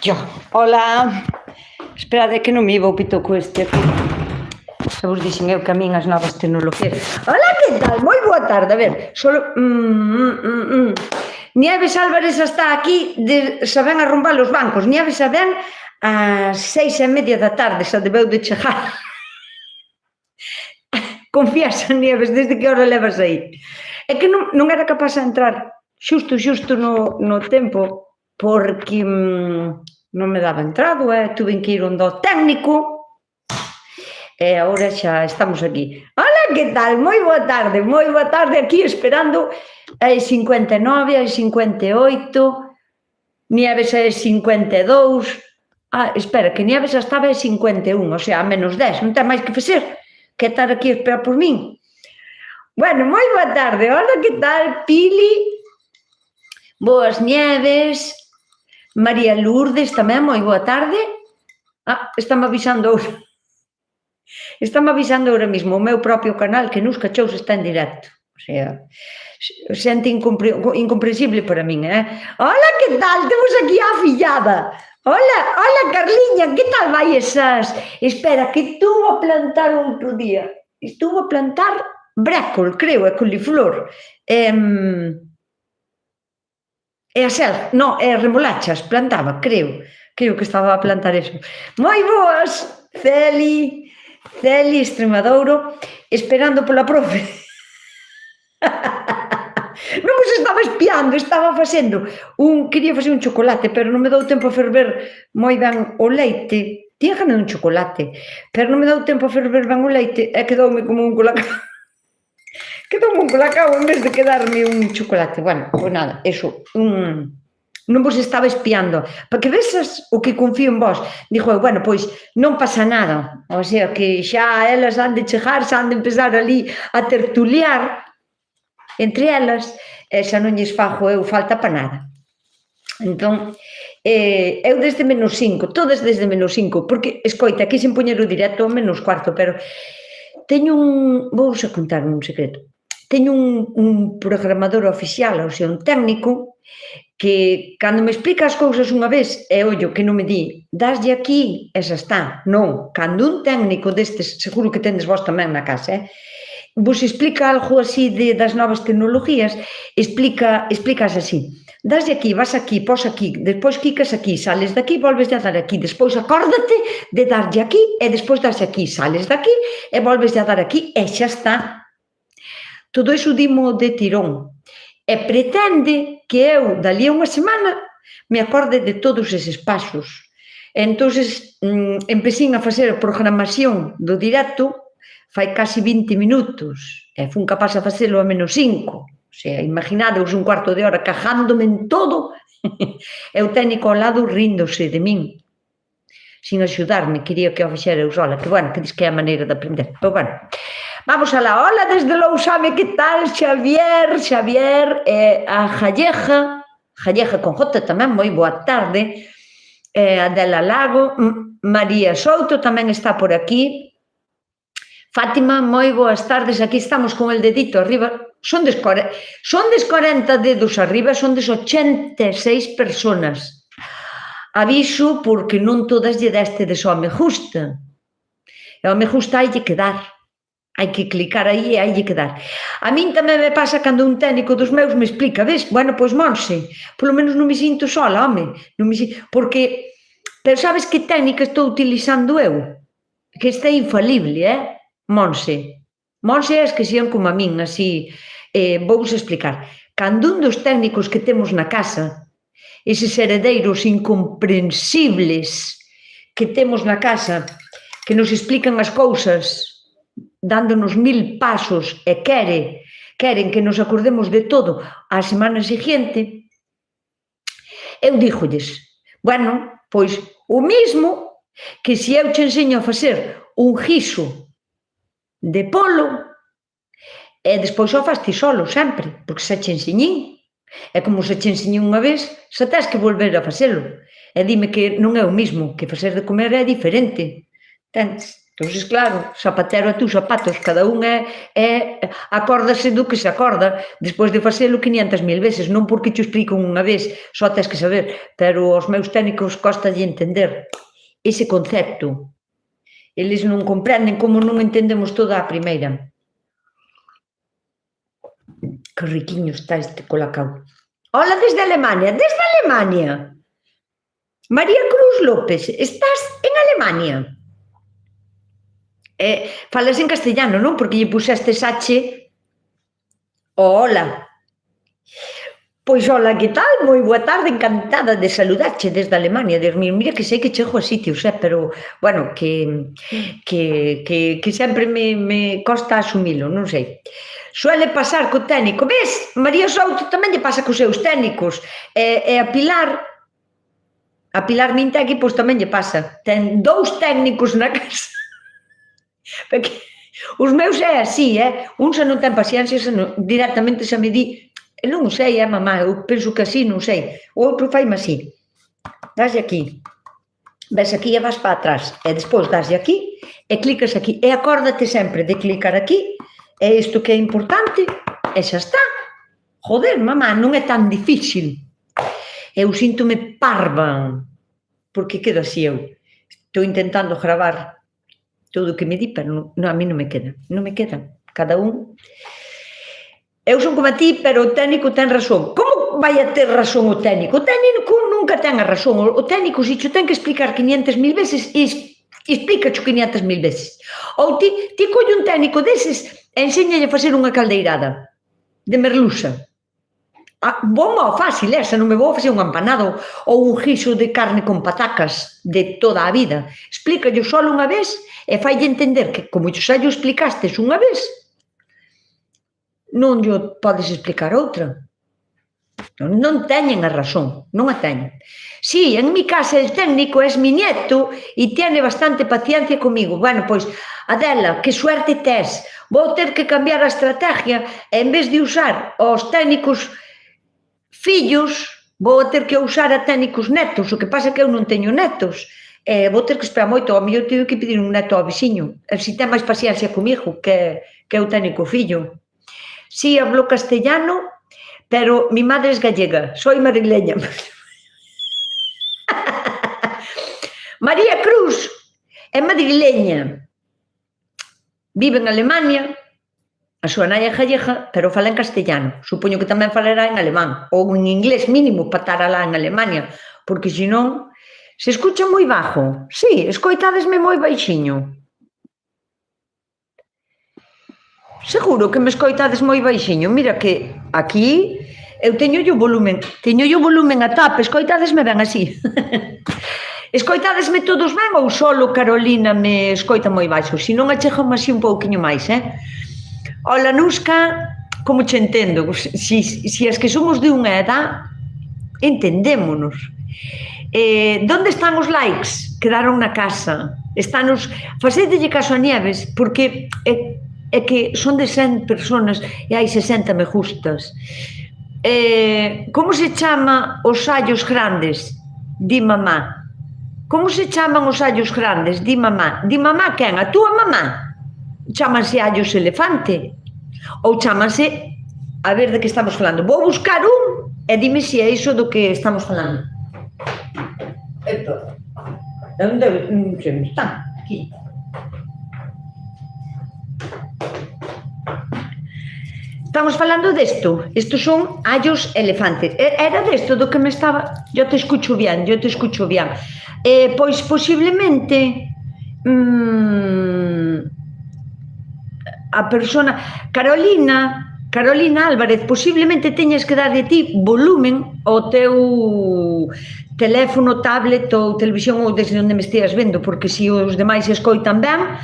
Yo, hola. Esperade que non me iba o pitoco este aquí. Xa vos dixen eu que a min as novas tecnologías. Hola, que tal? Moi boa tarde. A ver, solo... Nieves Álvarez está aquí, xa ven a romper os bancos. Nieves xa ven ás 6:30 da tarde, xa debeu de chegar. Confías, Nieves, desde que hora levas aí? É que non era capaz de entrar xusto no tempo, porque non me daba entrado, tuve que ir onde o técnico, e agora xa estamos aquí. Hola, que tal? Moi boa tarde, aquí esperando as 59, as 58, Nieves as 52, espera, que Nieves estaba as 51, o sea, a menos 10, non ten máis que facer que estar aquí a esperar por min. Bueno, moi boa tarde, hola, que tal, Pili? Boas Nieves, María Lourdes tamén, moi boa tarde. Estame avisando ahora mismo o meu propio canal que nos cachous está en directo. O sea, xente incomprensible para min, Hola, que tal? Temos aquí a afillada. Hola, Carliña, que tal vai esas? Espera, que estuvo a plantar outro día. Estuvo a plantar brécol, creo, e coliflor. E a remolachas, plantaba, creo que estaba a plantar eso. Moi boas, Celi, Extremadouro, esperando pola profe. Non vos estaba espiando, estaba quería facer un chocolate, pero non me dou tempo a ferver moi ben o leite. Tiña gana un chocolate, pero non me dou tempo a ferver ben o leite e quedoume como un colacao. Quedoume un colacao en vez de quedarme un chocolate. Bueno, pois nada, eso, non vos estaba espiando, para que veses o que confío en vos. Dixo eu, bueno, pois non pasa nada, o sea, que xa elas han de chegar, xa han de empezar ali a tertuliar entre elas, e xa non lles fago eu falta para nada. Entón, eu desde -5, todas desde -5, porque, escoita, aquí sen poñer o directo -4, pero teño vou xa contar un secreto, teño un programador oficial, ou sea, un técnico, que cando me explica as cousas unha vez, e ollo, que non me di, daslle aquí e xa está. Non, cando un técnico destes, seguro que tendes vos tamén na casa, vos explica algo así das novas tecnologías, explicas así, daslle aquí, vas aquí, pos aquí, despois clicas aquí, sales daqui, volves a dar aquí, despois acórdate de darlle aquí, e despois daslle aquí, sales daqui, e volves a dar aquí, e xa está. Todo iso dimo de tirón, e pretende que eu, dali a unha semana, me acorde de todos eses pasos. Entonces, empecín a facer a programación do directo fai casi 20 minutos, e fun capaz de facelo a -5. O sea, imaginades un cuarto de hora cajándome en todo, e o técnico ao lado ríndose de min, sin axudarme, quería que o fixera eu sola, que bueno, que dis que é a maneira de aprender. Pero bueno, vamos alá, hola desde Lousame, que tal, Xavier, a Jalleja con J tamén, moi boa tarde, Adela Lago, María Souto tamén está por aquí, Fátima, moi boas tardes, aquí estamos con el dedito arriba, son des 40 dedos arriba, son des 86 personas. Aviso porque non todas lle destedes ao me gusta, e ao me gusta hai que dar. Hai que clicar aí e hai que dar. A min tamén me pasa cando un técnico dos meus me explica, ves, bueno, pois Monse, polo menos non me sinto sola, home, porque, pero sabes que técnica estou utilizando eu? Que está infalible, Monse é as que sean como a min, así, vou vos explicar. Cando un dos técnicos que temos na casa, eses heredeiros incomprensibles que temos na casa, que nos explican as cousas dándonos 1000 pasos e queren que nos acordemos de todo a semana seguinte, eu dígolles, bueno, pois o mismo que se eu che enseño a facer un guiso de polo e despois o fas ti solo sempre, porque xa che enseñín, e como xa che enseñín unha vez, xa tens que volver a facelo, e dime que non é o mismo, que facer de comer é diferente, entendes? Entón, claro, zapatero a tus zapatos, cada un acórdase do que se acorda despois de facelo 500.000 veces, non porque te explico unha vez, só tens que saber, pero aos meus técnicos costalle entender ese concepto. Eles non comprenden como non entendemos toda a primeira. Que riquiño está este colacao. Hola, desde Alemania, desde Alemania. María Cruz López, estás en Alemania? Falas en castellano, non? Porque lle puxestes H. Hola. Pois hola, que tal? Moi boa tarde, encantada de saludarche desde Alemania. Mira que sei que chego a sitios, pero, bueno, que sempre me costa asumilo, non sei. Suele pasar co técnico, ves? María Souto tamén lle pasa cos seus técnicos. E a Pilar Mintegui, pois tamén lle pasa. Ten 2 técnicos na casa. Porque os meus é así, un xa non ten paciencia, directamente xa me di, non sei, mamá, eu penso que así, non sei, o outro faime así, daslle aquí, ves aquí e vas para atrás, e despois daslle aquí, e clicas aquí, e acórdate sempre de clicar aquí, e isto que é importante, e xa está. Joder, mamá, non é tan difícil. Eu síntome parva, porque quedo así eu, estou intentando gravar todo o que me di, pero a mí non me queda. Cada un. Eu son como a ti, pero o técnico ten razón. Como vai a ter razón o técnico? O técnico nunca ten a razón. O técnico, se te ten que explicar 500.000 veces, explícacho 500.000 veces. Ou ti colle un técnico deses e enséñalle a facer unha caldeirada de merluza. Bom ou fácil, esa, non me vou a facer un empanado ou un guiso de carne con patacas de toda a vida. Explícalle só unha vez e faille entender que, como xa llo explicastes unha vez, non llo podes explicar outra. Non teñen a razón, non a teñen. Sí, en mi casa el técnico es mi nieto e tiene bastante paciencia comigo. Bueno, pois, Adela, que suerte tes. Vou ter que cambiar a estrategia e en vez de usar os técnicos fillos, vou ter que usar a técnicos netos. O que pasa é que eu non teño netos. Vou ter que esperar moito. Ao mellor teño que pedir un neto ao veciño. Se ten máis paciencia comigo que o técnico fillo. Sí, hablo castellano, pero mi madre es gallega. Soy madrileña. María Cruz é madrileña. Vive en Alemania. A súa nai é gallega, pero fala en castellano. Supoño que tamén falará en alemán, ou en inglés mínimo, para estar alá en Alemania, porque senón, se escucha moi bajo. Sí, escoitadesme moi baixiño. Seguro que me escoitades moi baixiño. Mira que aquí eu teño o volumen a tope, escoitadesme ben así. Escoitadesme todos ben ou solo Carolina me escoita moi baixo? Se non achegame así un pouquiño máis, Hola, Nusca, como che entendo? Si as que somos de unha edad, entendémonos. Donde están os likes? Quedaron na casa. Facédelle caso a Nieves, porque é que son de 100 personas e hai 60 me gustas. Como se chama os allos grandes? Di mamá. Como se chaman os allos grandes? Di mamá. Di mamá quen? A túa mamá? Chámanse allos elefante ou chámanse, a ver de que estamos falando. Vou buscar un e dime se é iso do que estamos falando. Onde está? Aquí. Estamos falando desto. Estos son allos elefantes. Era desto do que me estaba... Yo te escucho bien. Pois posiblemente... a persona, Carolina Álvarez, posiblemente teñas que darlle ti volumen ao teu teléfono, tablet ou televisión ou desde onde me esteas vendo, porque se os demais escoitan ben,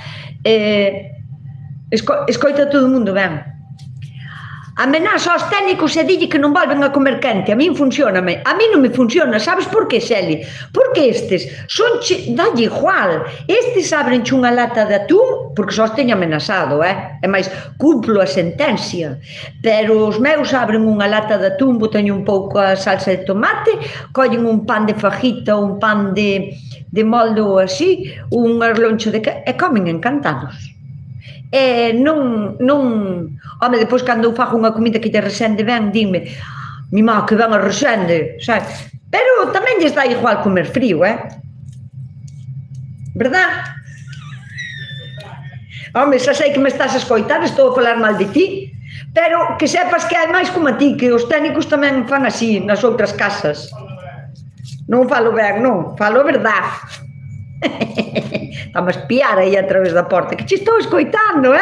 escoita todo o mundo ben. Amenaza aos técnicos e dille que non volven a comer quente. A min funcioname. A min non me funciona. Sabes por que, Xeli? Porque estes son dalle igual. Estes abrenche unha lata de atún, porque só os teño amenazado, E máis, cumplo a sentencia. Pero os meus abren unha lata de atún, botan un pouco a salsa de tomate, collen un pan de fajita, un pan de de moldo así, un arloncho de e comen encantados. Home, depois cando eu fago unha comida que lle resende ben, dime, mi má, que ben a resende, sabes? Pero tamén lles dá igual comer frío, verdad? Home, xa sei que me estás a escoitar, estou a falar mal de ti, pero que sepas que hai máis como a ti, que os técnicos tamén fan así nas outras casas. Non falo ben, non, falo verdad. Estamos a espiar aí a través da porta, que che estou escoitando,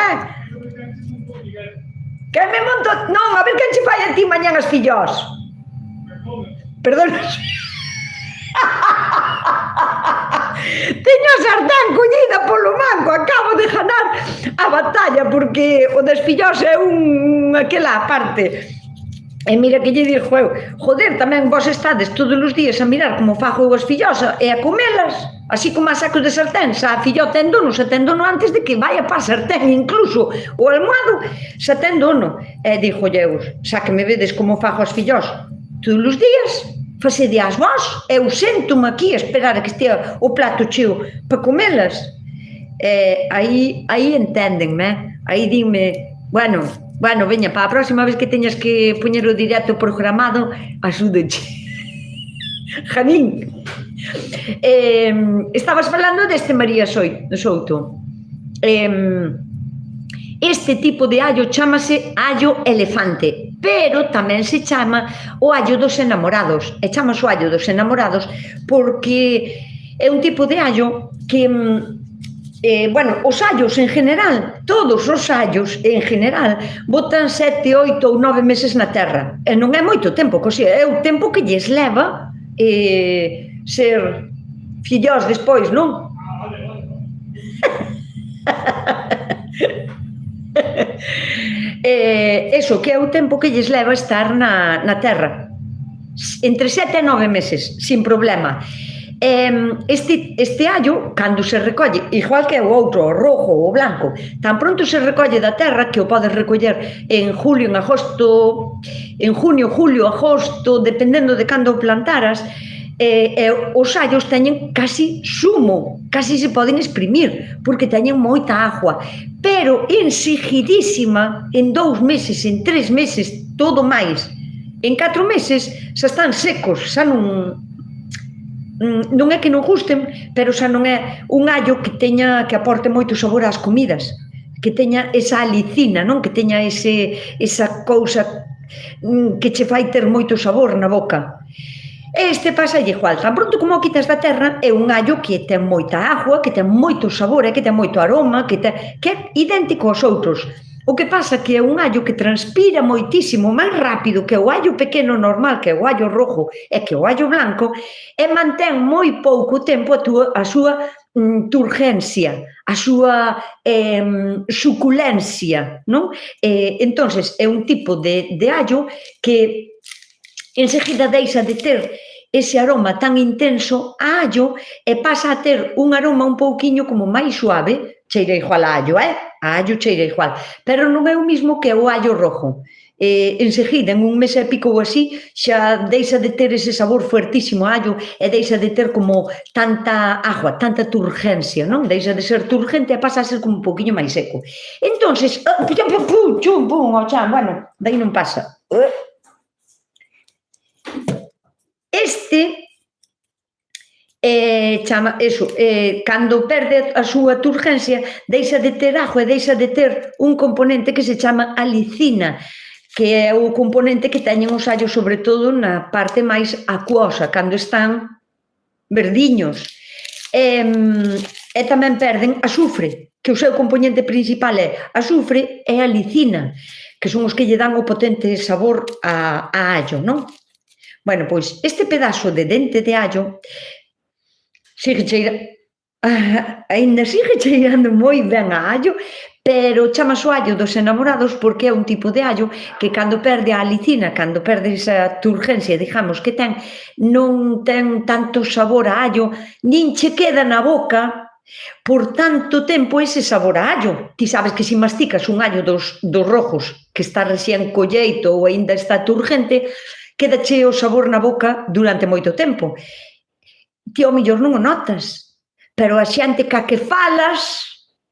Que me monto... Non, a ver quen che fai a ti mañán as fillós. Perdón. Teño a sartén collida polo manco, acabo de ganar a batalla, porque o das fillós é aquela parte. E mira que lle dixo eu, joder, tamén vos estades todos os días a mirar como fago eu as fillosas e a comelas, así como a sacos de sartén, xa a filló ten dono, xa ten dono antes de que vaya pa sartén, incluso o almohado xa ten dono. E dixo eu, xa que me vedes como fago as fillós todos os días, facedias vos, eu sento-me aquí a esperar a que estea o plato cheo para comelas. Aí enténdenme, aí dime, bueno, veña, para a próxima vez que teñas que poñer o directo programado, axúdache. Janín. Estabas falando deste María Souto. Este tipo de allo chámase allo elefante, pero tamén se chama o allo dos enamorados. E chamase o allo dos enamorados porque é un tipo de allo que... os allos en general, todos os allos en general, botan 7, 8 ou 9 meses na terra. E non é moito tempo, é o tempo que lles leva ser fillós despois, non? Eso, que é o tempo que lles leva estar na terra. Entre 7 e 9 meses, sin problema. Este allo, cando se recolle, igual que o outro, o rojo ou o blanco, tan pronto se recolle da terra, que o podes recoller en julio, en agosto, en junio, julio, agosto, dependendo de cando o plantaras, os allos teñen casi sumo, casi se poden exprimir, porque teñen moita agua, pero enseguidísima, en 2 meses, en 3 meses, todo máis, en 4 meses, xa están secos, xa non é que non gusten, pero xa non é un allo que aporte moito sabor ás comidas, que teña esa alicina, non? Que teña esa cousa que che fai ter moito sabor na boca. Este pasa igual, tan pronto como o quitas da terra, é un allo que ten moita agua, que ten moito sabor, que ten moito aroma, que é idéntico aos outros. O que pasa que é un allo que transpira moitísimo máis rápido que o allo pequeno normal, que é o allo rojo e que o allo blanco, e mantén moi pouco tempo a súa turgencia, a súa suculencia, non? Entonces, é un tipo de allo que enseguida deixa de ter ese aroma tan intenso a allo e pasa a ter un aroma un pouquiño como máis suave, cheira igual a allo, a allo cheira igual, pero non é o mismo que o allo rojo. Enseguida, en un mes e pico ou así, xa deixa de ter ese sabor fuertísimo a allo e deixa de ter como tanta agua, tanta turgencia, non? Deixa de ser turgente e pasa a ser como un pouquiño máis seco. Entonces, bueno, daí non pasa. Este cando perde a súa turgencia, deixa de ter agua e deixa de ter un componente que se chama alicina, que é o componente que teñen os allos, sobre todo na parte máis acuosa, cando están verdiños. E tamén perden azufre, que o seu componente principal é azufre e alicina, que son os que lle dan o potente sabor a allo, non? Bueno, pois este pedazo de dente de allo ainda sigue cheirando moi ben a allo, pero chamase o allo dos enamorados porque é un tipo de allo que cando perde a alicina, cando perde esa turgencia, digamos, que ten, non ten tanto sabor a allo, nin che queda na boca por tanto tempo ese sabor a allo. Ti sabes que se masticas un allo dos rojos que está recién colleito ou aínda está turgente, quedache o sabor na boca durante moito tempo. ti ao mellor non o notas, pero a xente ca que falas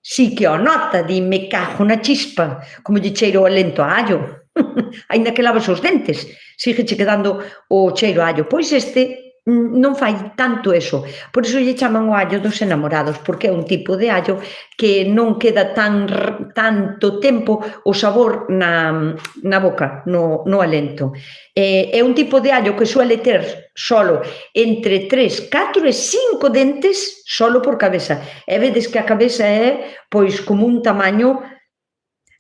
sí que o nota, di me cago na chispa, como lle cheiro o alento a allo. Aínda que lavas os dentes, sígueche quedando o cheiro a allo. Pois non fai tanto eso. Por iso lle chaman o allo dos enamorados, porque é un tipo de allo que non queda tanto tempo o sabor na boca, no alento. É un tipo de allo que suele ter solo entre 3, 4 e 5 dentes solo por cabeza. E vedes que a cabeza é pois como un tamaño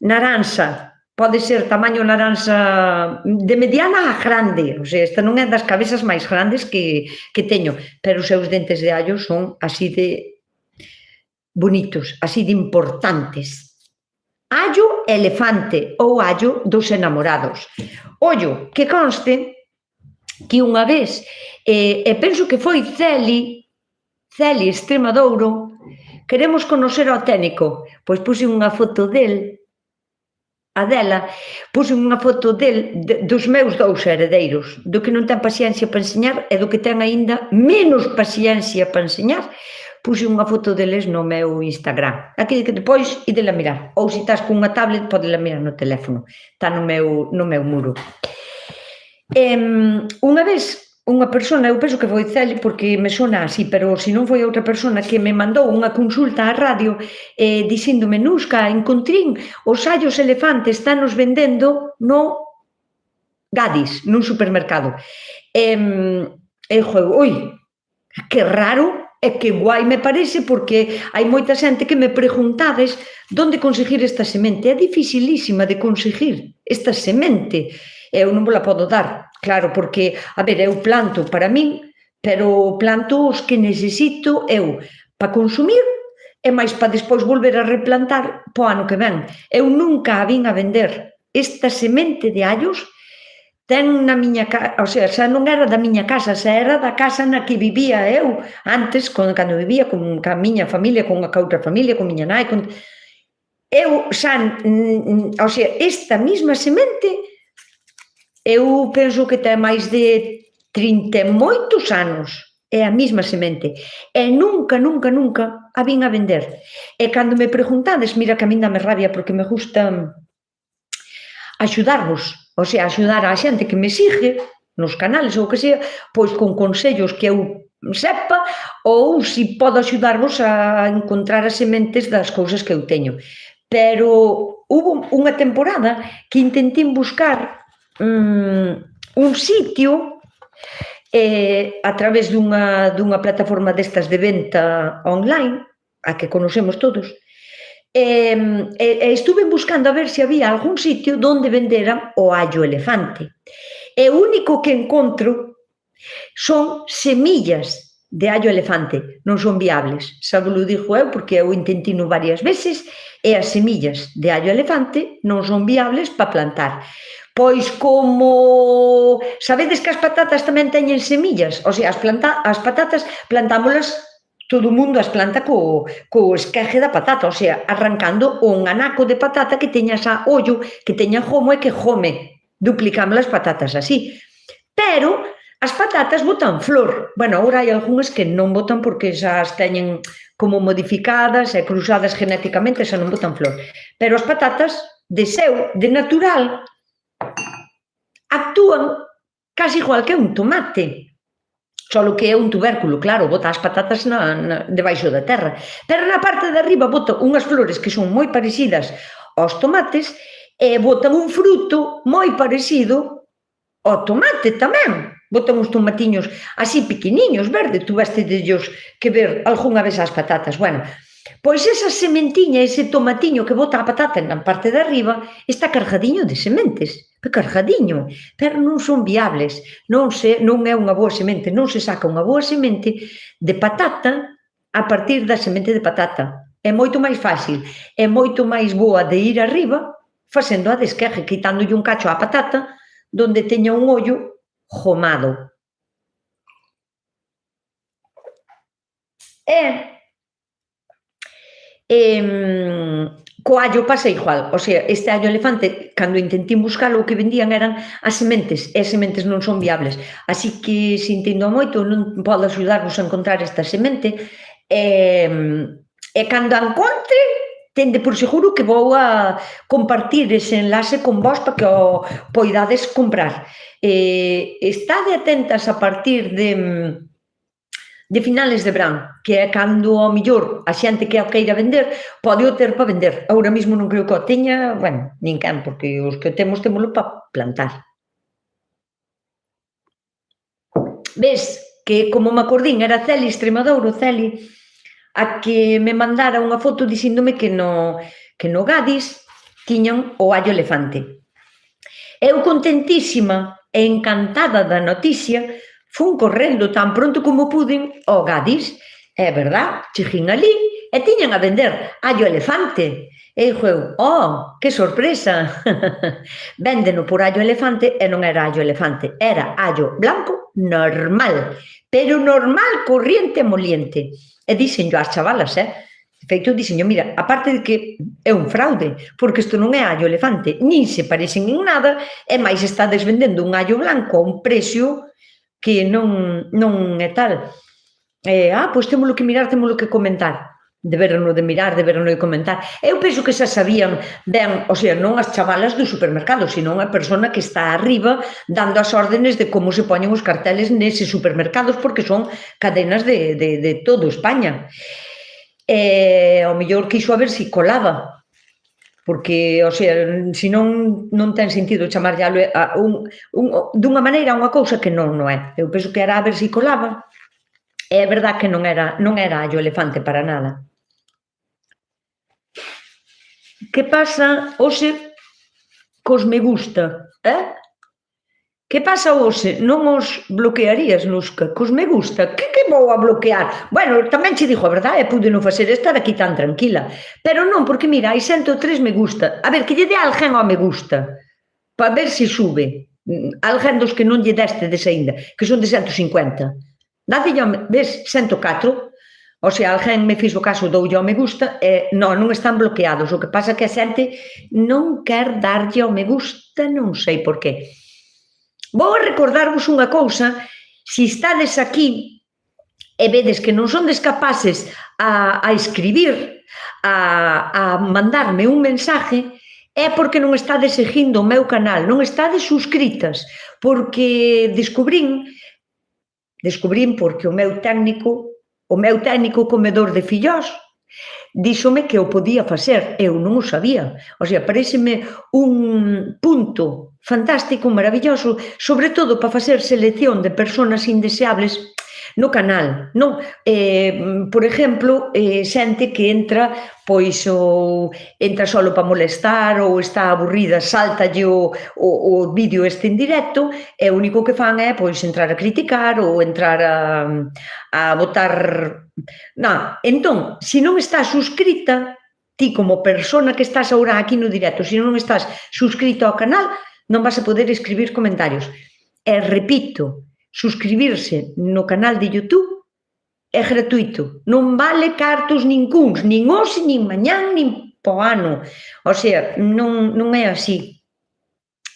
naranxa, pode ser tamaño naranxa de mediana a grande, o sea, esta non é das cabezas máis grandes que teño, pero os seus dentes de allo son así de bonitos, así de importantes. Allo elefante ou allo dos enamorados. Ollo, que conste que unha vez, e penso que foi Celi Extremadouro, queremos conocer ao técnico, pois puse unha foto del, a dela, puse unha foto del, dos meus 2 heredeiros, do que non ten paciencia para enseñar e do que ten aínda menos paciencia para enseñar, puse unha foto deles no meu Instagram. Aquí que depois idela mirar, ou se estás con unha tablet podela mirar no teléfono, está no meu muro. Unha vez unha persona, eu penso que foi Celi porque me sona así, pero se non foi outra persona que me mandou unha consulta á radio dixéndome, Nusca, encontrín os allos elefantes, estános vendendo no Gadis, nun supermercado. E ui, que raro e que guai me parece porque hai moita xente que me preguntades onde conseguir esta semente. É dificilísima de conseguir esta semente. Eu non vos la podo dar, claro, porque, a ver, eu planto para min, pero planto os que necesito eu para consumir e máis para despois volver a replantar po ano que ven. Eu nunca a vin a vender. Esta semente de allos ten na miña casa, o sea, xa non era da miña casa, xa era da casa na que vivía eu antes, cando vivía con a miña familia, con a outra familia, con miña nai, eu xa, o sea, esta mesma semente eu penso que ten máis de 30 e moitos anos, é a mesma semente, e nunca a vin a vender. E cando me preguntades, mira que a min dame rabia porque me gusta axudarvos, o sea, axudar a xente que me sigue nos canales ou que sea, pois con consellos que eu sepa ou se podo axudarvos a encontrar as sementes das cousas que eu teño. Pero hubo unha temporada que intentei buscar un sitio a través dunha plataforma destas de venta online, a que conocemos todos, estuve buscando a ver se había algún sitio onde venderan o allo elefante. E o único que encontro son semillas de allo elefante, non son viables. Xa vos lo dixo eu, porque eu intentino varias veces, e as semillas de allo elefante non son viables para plantar. Pois como sabedes que as patatas tamén teñen semillas, o sea, as patatas plantámolas, todo o mundo as planta co esqueje da patata, o sea, arrancando un anaco de patata que teña xa ollo, que teña gomo e que gome. Duplicamos as patatas así. Pero as patatas botan flor. Bueno, agora hai algunhas que non botan porque xa as teñen como modificadas e cruzadas genéticamente, xa non botan flor. Pero as patatas, de natural, actúan casi igual que un tomate, só que é un tubérculo, claro, bota as patatas debaixo da terra, pero na parte de arriba bota unhas flores que son moi parecidas aos tomates e botan un fruto moi parecido ao tomate tamén, botan uns tomatiños así pequeniños, verde, tú vestes que ver algunha vez as patatas, bueno. Pois esa sementiña, ese tomatiño que bota a patata na parte de arriba, está cargadiño de sementes, cargadiño, pero non son viables, non é unha boa semente, non se saca unha boa semente de patata a partir da semente de patata. É moito máis fácil, é moito máis boa de ir arriba facendo a de esquerre, quitándolle un cacho á patata donde teña un ollo gomado. Co allo pasa igual, o sea, este allo elefante, cando intentín buscalo, o que vendían eran as sementes, e as sementes non son viables. Así que, sintindo moito, non podo axudarvos a encontrar esta semente, e cando a encontre, tende por seguro que vou a compartir ese enlace con vos para que o poidades comprar. Estade atentas a partir de finales de verán, que é cando ao millor a xente que o queira vender pode o ter para vender. Agora mesmo non creo que o teña, bueno, nin quen, porque os que temos, témolo para plantar. Ves que, como me acordín, era Celi Extremadura, Celi, a que me mandara unha foto dicíndome que no Gadis tiñan o allo elefante. Eu contentísima e encantada da noticia, fun correndo tan pronto como puden ao Gadis. É verdad, cheguín ali e tiñan a vender allo elefante. E dixo eu, oh, que sorpresa! Véndeno por allo elefante e non era allo elefante, era allo blanco normal, pero normal, corriente e moliente. E dixenllo ás chavalas, de feito, dixenllo, mira, aparte de que é un fraude, porque isto non é allo elefante, nin se parecen en nada, e máis estades vendendo un allo blanco a un precio que non é tal. Pois témolo que mirar, témolo que comentar. Deberon de mirar, deberon de comentar. Eu penso que xa sabían ben, o sea, non as chavalas do supermercado, sino a persona que está arriba dando as órdenes de como se poñen os carteles neses supermercados, porque son cadenas de todo España. Ao mellor quixo a ver se colaba, porque, o sea, se non ten sentido chamarlle dunha maneira unha cousa que non é. Eu penso que era a ver se colaba. É verdad que non era allo elefante para nada. Que pasa hoxe cos me gusta, Que pasa hoxe? Non os bloquearías, Nusca? Cos me gusta? Que vou a bloquear? Bueno, tamén che digo a verdade, pude non facer estar aquí tan tranquila. Pero non, porque mira, hai 103 me gusta. A ver, que lle dé alguén ao me gusta, para ver se sube. Alguén dos que non lle destes aínda, que son de 150. Dádelle, ves, 104. O sea, alguén me fixo caso, doulle ao me gusta, e non están bloqueados. O que pasa é que a xente non quer darlle ao me gusta, non sei por qué. Vou a recordarvos unha cousa, se estades aquí e vedes que non sondes capaces a escribir, a mandarme un mensaje, é porque non estades seguindo o meu canal, non estades suscritas, porque descubrín porque o meu técnico comedor de fillós, díxome que o podía facer, eu non o sabía. O sea, pareceme un punto fantástico, maravilloso, sobre todo para facer selección de persoas indeseables no canal, non? Por exemplo, xente que entra, pois, ou entra solo para molestar, ou está aburrida, sáltalle o vídeo este en directo, e o único que fan é, pois, entrar a criticar ou entrar a botar... Non, entón, se non estás suscrita, ti como persona que estás agora aquí no directo, se non estás suscrita ao canal, non vas a poder escribir comentarios. E repito, suscribirse no canal de YouTube é gratuito, non vale cartos nincuns, nin hoxe, nin mañán, nin po ano. O sea, non é así.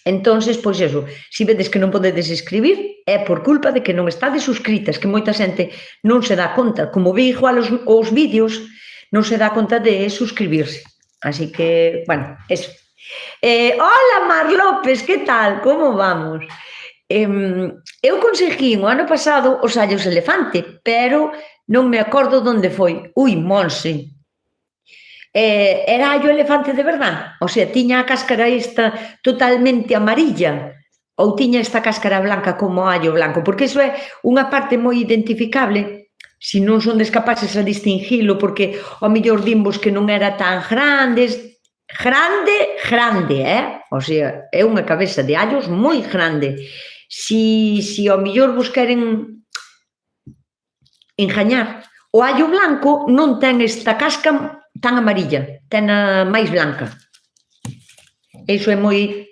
Entonces, pois eso, se vedes que non podedes escribir, é por culpa de que non estades suscritas, que moita xente non se dá conta, como ve igual os vídeos, non se dá conta de suscribirse. Así que, bueno, eso. Hola, Mar López, que tal? Como vamos? Eu conseguín o ano pasado os allos elefante, pero non me acordo onde foi. Ui, Monse. Era allo elefante de verdad? O sea, tiña a cáscara esta totalmente amarilla ou tiña esta cáscara blanca como allo blanco? Porque iso é unha parte moi identificable, se non son capaces a distinguilo, porque ao mellor dimos que non era tan grande, o sea, é unha cabeza de allos moi grande. Se ao mellor vos queren engañar, o allo blanco non ten esta casca tan amarilla, ten a máis blanca. Iso é moi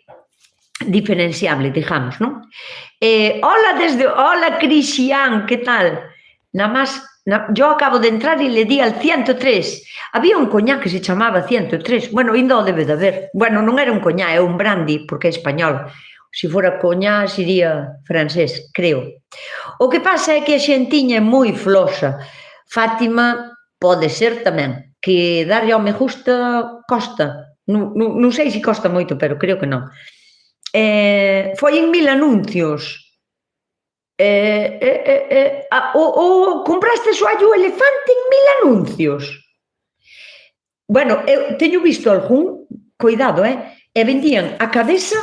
diferenciable, digamos, non? Hola, Cristian, que tal? Nada máis yo acabo de entrar y le di al 103. Había un coñá que se chamaba 103. Bueno, ainda o debe de haber. Bueno, non era un coñá, é un brandy, porque é español. Se fora coñá, sería francés, creo. O que pasa é que a xentiña é moi floxa. Fátima pode ser tamén, que darlle ao me gusta costa. Non sei se costa moito, pero creo que non. Foi en 1000 anuncios. Compraste o elefante en 1000 anuncios. Bueno, eu teño visto algún, cuidado, e vendían a cabeza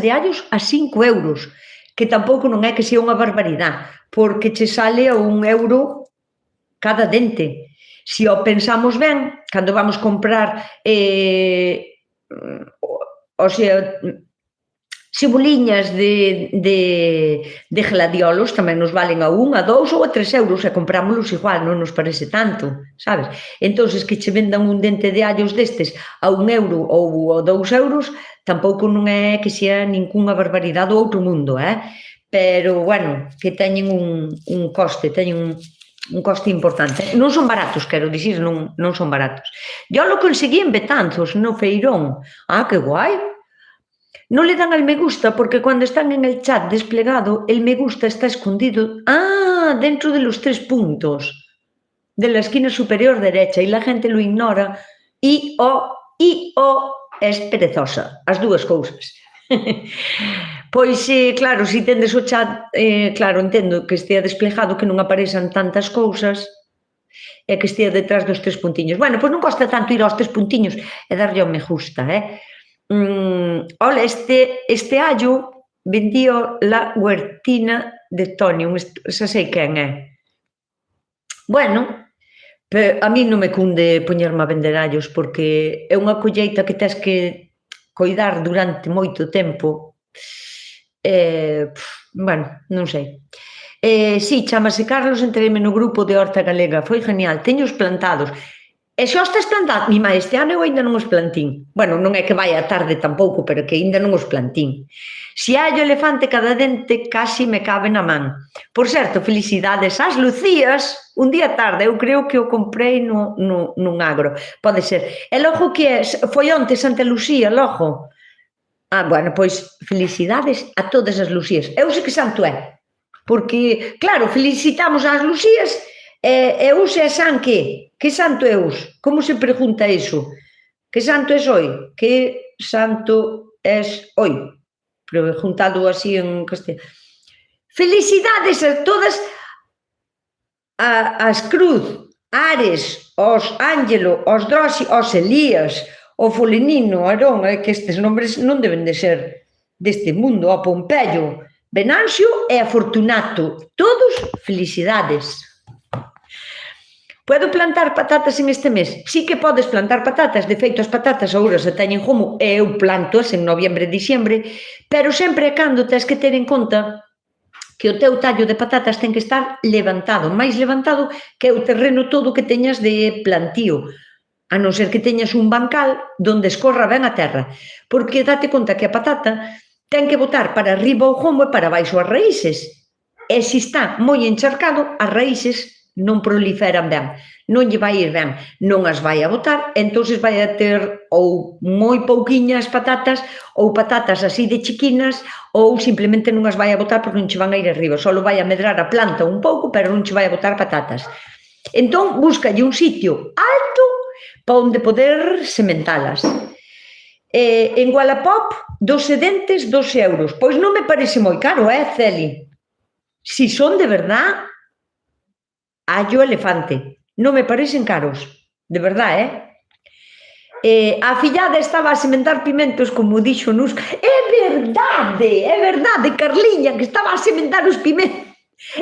de allos a 5 euros, que tampouco non é que sea unha barbaridade, porque che sale a 1 euro cada dente. Se o pensamos ben, cando vamos comprar o sea, ceboliñas de gladiolos tamén nos valen a 1, a 2 ou a 3 euros e comprámolos igual, non nos parece tanto, sabes? Entonces que che vendan un dente de allos destes a 1 euro ou a 2 euros tampouco non é que sea ninguna barbaridade do outro mundo, pero, bueno, que teñen un coste, teñen un coste importante. Non son baratos, quero dicir, non son baratos. Yo lo conseguí en Betanzos, no Feirón. Ah, que guai! No le dan al me gusta porque cuando están en el chat desplegado, el me gusta está escondido. Ah, dentro de los 3 puntos de la esquina superior derecha y la gente lo ignora y o es perezosa, as dúas cousas. Pois, claro, se tendes o chat, claro, entendo que estea desplegado, que non aparezan tantas cousas e que estea detrás dos 3 puntiños. Bueno, pois non costa tanto ir aos 3 puntiños e darlle ao me gusta, Ola, este allo vendío la Huertina de Toni, xa sei quen é. Bueno, a mí non me cunde poñerme a vender allos porque é unha colleita que tes que coidar durante moito tempo. Bueno, non sei. Si, chamase Carlos, entreime no grupo de Horta Galega, foi genial, teños plantados. E xa os tes plantado? Mi má, este ano eu ainda non os plantín. Bueno, non é que vai a tarde tampouco, pero que ainda non os plantín. Se hai o elefante cada dente, casi me cabe na man. Por certo, felicidades ás Lucías, un día tarde, eu creo que o comprei nun agro. Pode ser. E logo que é? Foi onte Santa Lucía, logo? Ah, bueno, pois felicidades a todas as Lucías. Eu sei que santo é. Porque, claro, felicitamos ás Lucías e use a san que? Que santo é us? Como se pregunta iso? Que santo es hoy? Que santo es hoy? Preguntado así en castellano. Felicidades a todas as Cruz, Ares, os Ángelo, os Drosi, os Elías, o Folenino, Arón, que estes nombres non deben de ser deste mundo, o Pompeyo, Venancio e a Fortunato. Todos felicidades. Podo plantar patatas en este mes? Sí que podes plantar patatas, de feito as patatas agora se teñen como e eu planto-as en noviembre e diciembre, pero sempre e cando tens que ter en conta que o teu tallo de patatas ten que estar levantado, máis levantado que o terreno todo que teñas de plantío, a non ser que teñas un bancal donde escorra ben a terra, porque date conta que a patata ten que botar para arriba o gomo e para baixo as raíces, e se está moi encharcado, as raíces non proliferan ben, non lle vai ir ben, non as vai a botar, entonces vai a ter ou moi pouquiñas patatas ou patatas así de chiquinas ou simplemente non as vai a botar porque non che van a ir arriba, só vai a medrar a planta un pouco, pero non che vai a botar patatas. Entón, búscalle un sitio alto para onde poder sementalas. En Wallapop, 12 dentes, 12 euros. Pois non me parece moi caro, Celi? Si son de verdad allo elefante, non me parecen caros, de verdade, A fillada estaba a sementar pimentos, como dixo Nusca. É verdade, Carliña, que estaba a sementar os pimentos.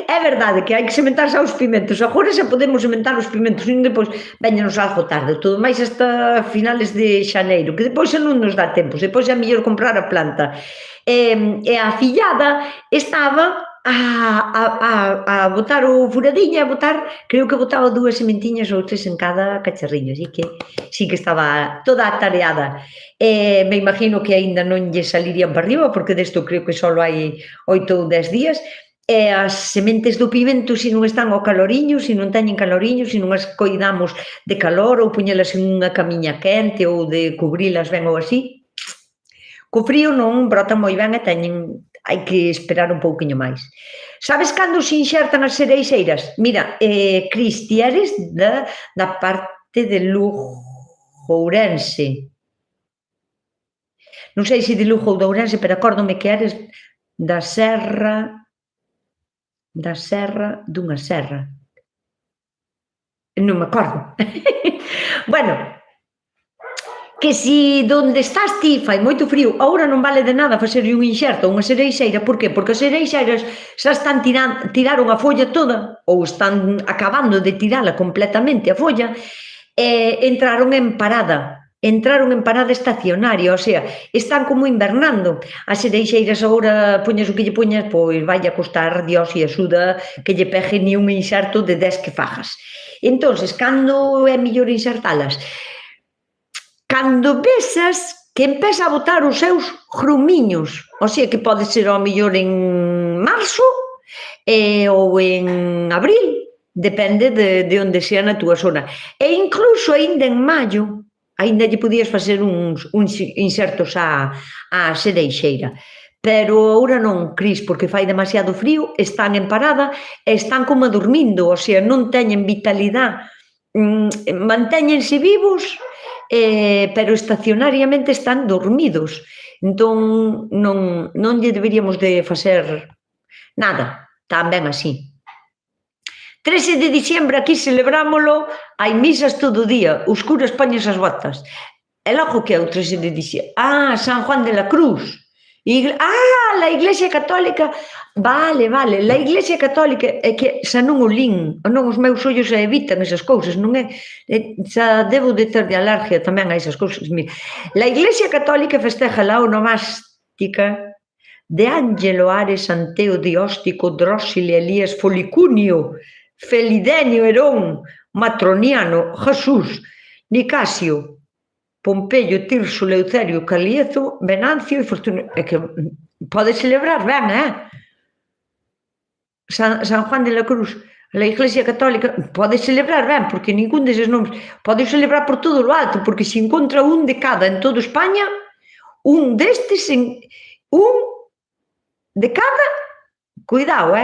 É verdade que hai que sementar xa os pimentos. Agora xa podemos sementar os pimentos e depois veñanos algo tarde, todo máis hasta finales de xaneiro, que depois xa non nos dá tempo, depois é mellor comprar a planta. E a fillada estaba a botar o furadiño, a botar, creo que botaba 2 sementiñas ou 3 en cada cacharriño, así que sí que estaba toda atareada. Me imagino que aínda non lle salirían para arriba, porque desto creo que só hai 8 ou 10 días, E as sementes do pimento, se non están ao caloriño, se non teñen caloriño, se non as coidamos de calor ou poñelas en unha camiña quente ou de cubrilas ben ou así, co frío non brotan moi ben e hai que esperar un pouquiño máis. Sabes cando se inxertan as cereixeiras? Mira, Cris, ti eres da parte de Lugo, Ourense. Non sei se de Lugo ou de Ourense, pero acórdome que eres da serra dunha serra. Non me acordo. Bueno, que si donde estás ti fai moito frío, agora non vale de nada facerlle un inxerto a unha cereixeira, por que? Porque as cereixeiras xa tiraron a folla toda, ou están acabando de tirala completamente a folla, e entraron en parada estacionaria, o sea, están como invernando. As cereixeiras agora, poñas o que lle poñas, pois vai a costar Dios e axuda que lle pegue ni un inxerto de 10 que fagas. Entonces, cando é mellor inxertalas? Cando vesas que empeza a botar os seus grumiños, o sea, que pode ser ao mellor en marzo ou en abril, depende de onde sea na túa zona. E incluso aínda en maio, aínda lle podías facer uns insertos á cereixeira. Pero agora non, Cris, porque fai demasiado frío, están en parada e están como dormindo, o sea, non teñen vitalidade, mantéñense vivos, pero estacionariamente están dormidos. Entón, non lle deberíamos de facer nada, tan ben así. 13 de diciembre aquí celebrámolo, hai misas todo o día, os curas poñen as botas. E logo que é o 13 de diciembre? San Juan de la Cruz. La Iglesia Católica, vale, la Iglesia Católica é que xa non o lin, non os meus ollos evitan esas cousas, non é, xa debo de ter de alergia tamén a esas cousas. Mira, la Iglesia Católica festeja la onomástica de Ángelo Ares, Anteo, Dióstico, Drósile, Elías, Folicunio, Felidenio, Herón, Matroniano, Jesús, Nicasio, Pompeyo, Tirso, Leucerio, Caliezo, Venancio e Fortunio. É que pode celebrar ben, San Juan de la Cruz, a Iglesia Católica, pode celebrar ben, porque ningún deses nomes, pode celebrar por todo o alto, porque se encontra un de cada en toda España, un destes, un de cada, cuidado,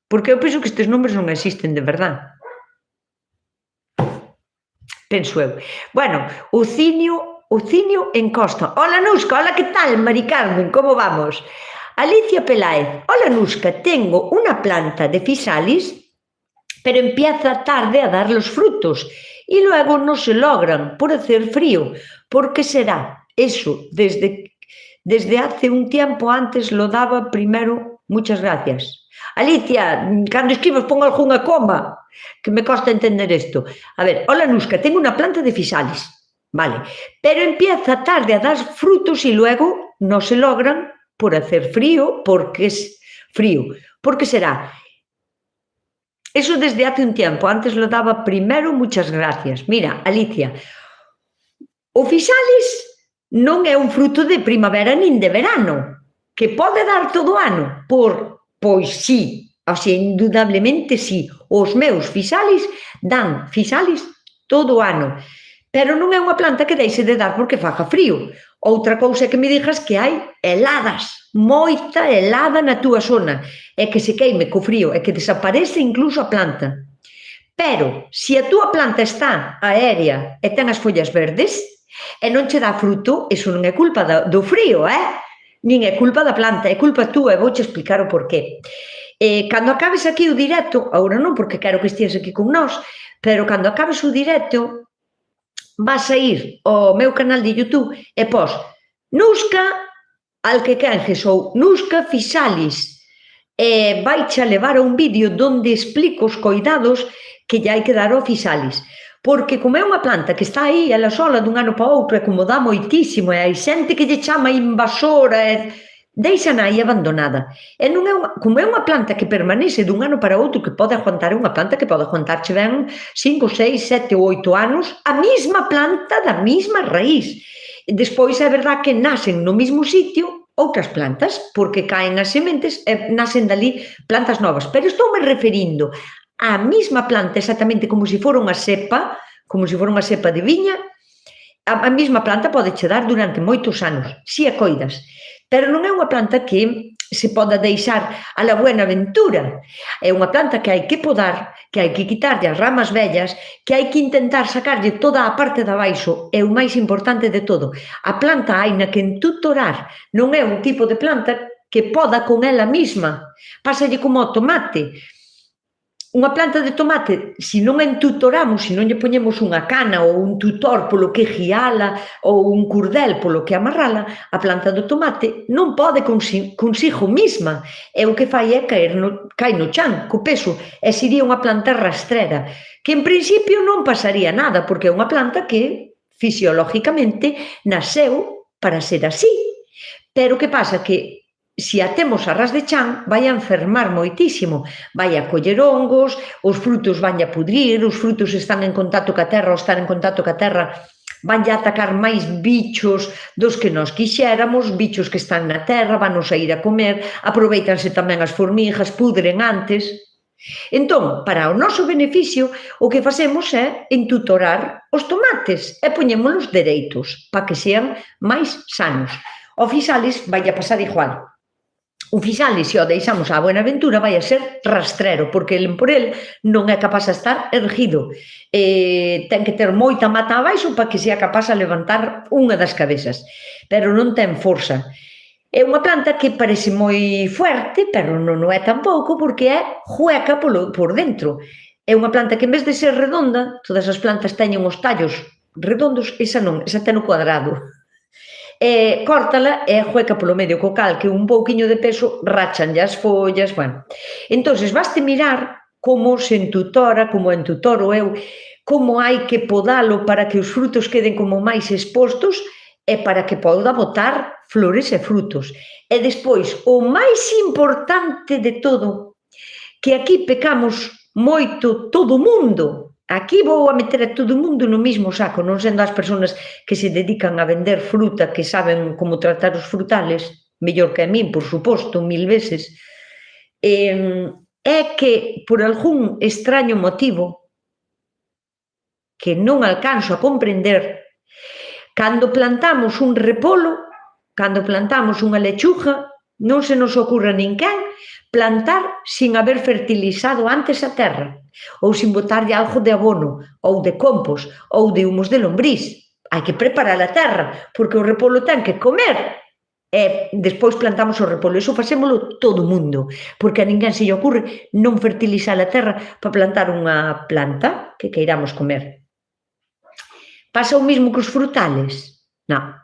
porque eu penso que estes nomes non existen de verdade. Penso eu. Bueno, o Cinio en Costa. Hola, Nusca, hola, que tal, Mari Carmen, como vamos? Alicia Peláez. Hola, Nusca, tengo una planta de fisalis, pero empieza tarde a dar los frutos y luego no se logran por hacer frío. ¿Por qué será? Eso, desde hace un tiempo antes lo daba primero. Muchas gracias. Alicia, cando escribas pon algunha coma, que me costa entender isto. A ver, hola, Nusca, tengo una planta de fisalis, vale, pero empieza tarde a dar frutos y luego no se logran por hacer frío, porque es frío. ¿Por qué será? Eso desde hace un tiempo, antes lo daba primero, muchas gracias. Mira, Alicia, o fisalis non é un fruto de primavera nin de verano, que pode dar todo o ano, pois sí, o sea, indudablemente sí, os meus fisalis dan fisalis todo o ano, pero non é unha planta que deixe de dar porque faga frío. Outra cousa é que me digas que hai heladas, moita helada na túa zona, e que se queime co frío, e que desaparece incluso a planta. Pero, se a túa planta está aérea e ten as follas verdes, e non che dá fruto, iso non é culpa do frío, nin é culpa da planta, é culpa túa, e vouche explicar o porqué. Cando acabes aquí o directo, agora non porque quero que estías aquí con nós, pero cando acabes o directo, vas a ir ao meu canal de YouTube e pos Nusca Alquequenges ou Nusca Fisalis, e vaiche a levar a un vídeo onde explico os coidados que lle hai que dar ao fisalis. Porque como é unha planta que está aí, ela sola dun ano para outro, e como dá moitísimo, e hai xente que lle chama invasora, deixan aí abandonada. E non é como é unha planta que permanece dun ano para outro, que pode aguantar, unha planta que pode aguantarche ben 5, 6, 7 ou 8 anos, a mesma planta da mesma raíz. Despois é verdad que nacen no mesmo sitio, outras plantas, porque caen as sementes e nacen dali plantas novas. Pero estou me referindo á mesma planta exactamente como se fora unha cepa, de viña, a mesma planta pode che dar durante moitos anos, se a coidas, pero non é unha planta que se poda deixar a la buena ventura. É unha planta que hai que podar, que hai que quitarlle as ramas vellas, que hai que intentar sacarlle toda a parte de abaixo, é o máis importante de todo. A planta haina que entutorar, non é un tipo de planta que poda con ela mesma. Pásalle como ao tomate. Unha planta de tomate, se non a entutoramos, se non lle poñemos unha cana ou un tutor polo que guiala ou un cordel polo que amarrala, a planta do tomate non pode consigo mesma. E o que fai é cae no chan, co peso, e sería unha planta rastrera, que en principio non pasaría nada, porque é unha planta que fisiológicamente nasceu para ser así. Pero que pasa? Que se a temos a ras de chan, vai a enfermar moitísimo, vai a coller hongos, os frutos van a pudrir, os frutos están en contacto ca terra, ou estar en contacto ca terra, van a atacar máis bichos dos que nós quixéramos, bichos que están na terra, vanos a ir a comer, aproveitanse tamén as formigas, pudren antes. Entón, para o noso beneficio, o que facemos é entutorar os tomates e poñémolos dereitos, para que sean máis sanos. O fixalis vai a pasar igual. O fixalis, se o deixamos á Buenaventura, vai a ser rastrero, porque el por el non é capaz de estar erguido. Ten que ter moita mata abaixo para que sea capaz de levantar unha das cabezas, pero non ten forza. É unha planta que parece moi fuerte, pero non o é tampouco, porque é hueca por dentro. É unha planta que, en vez de ser redonda, todas as plantas teñen os tallos redondos, esa non, esa ten o cuadrado. Córtala e hueca polo medio co cal, que un pouquiño de peso rachanlle as follas, bueno. Entonces, baste mirar como se entutora, como entutoro eu, como hai que podalo para que os frutos queden como máis expostos e para que poda botar flores e frutos. E despois, o máis importante de todo, que aquí pecamos moito todo o mundo. Aquí vou a meter a todo o mundo no mesmo saco, non sendo as persoas que se dedican a vender fruta, que saben como tratar os frutales, mellor que a min, por suposto, 1000 veces, é que, por algún extraño motivo, que non alcanzo a comprender, cando plantamos un repolo, cando plantamos unha lechuga, non se nos ocurra ninguén plantar sin haber fertilizado antes a terra, ou sin botarlle algo de abono, ou de compost, ou de humos de lombriz. Hai que preparar a terra, porque o repolo ten que comer, e despois plantamos o repolo. Iso facémolo todo o mundo, porque a ninguén se lle ocurre non fertilizar a terra para plantar unha planta que queiramos comer. Pasa o mesmo que os frutales? Non.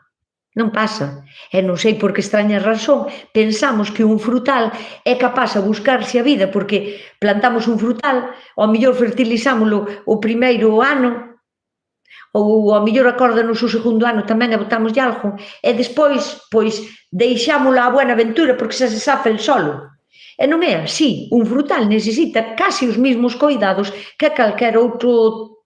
Non pasa. E non sei por que extraña razón pensamos que un frutal é capaz de buscarse a vida, porque plantamos un frutal, ao mellor fertilizámolo o primeiro ano, ou ao mellor acórdanos o segundo ano tamén e botámoslle algo, e despois, pois, deixámolo á Buenaventura porque xa se safa el solo. E non é así. Un frutal necesita case os mesmos coidados que calquer outro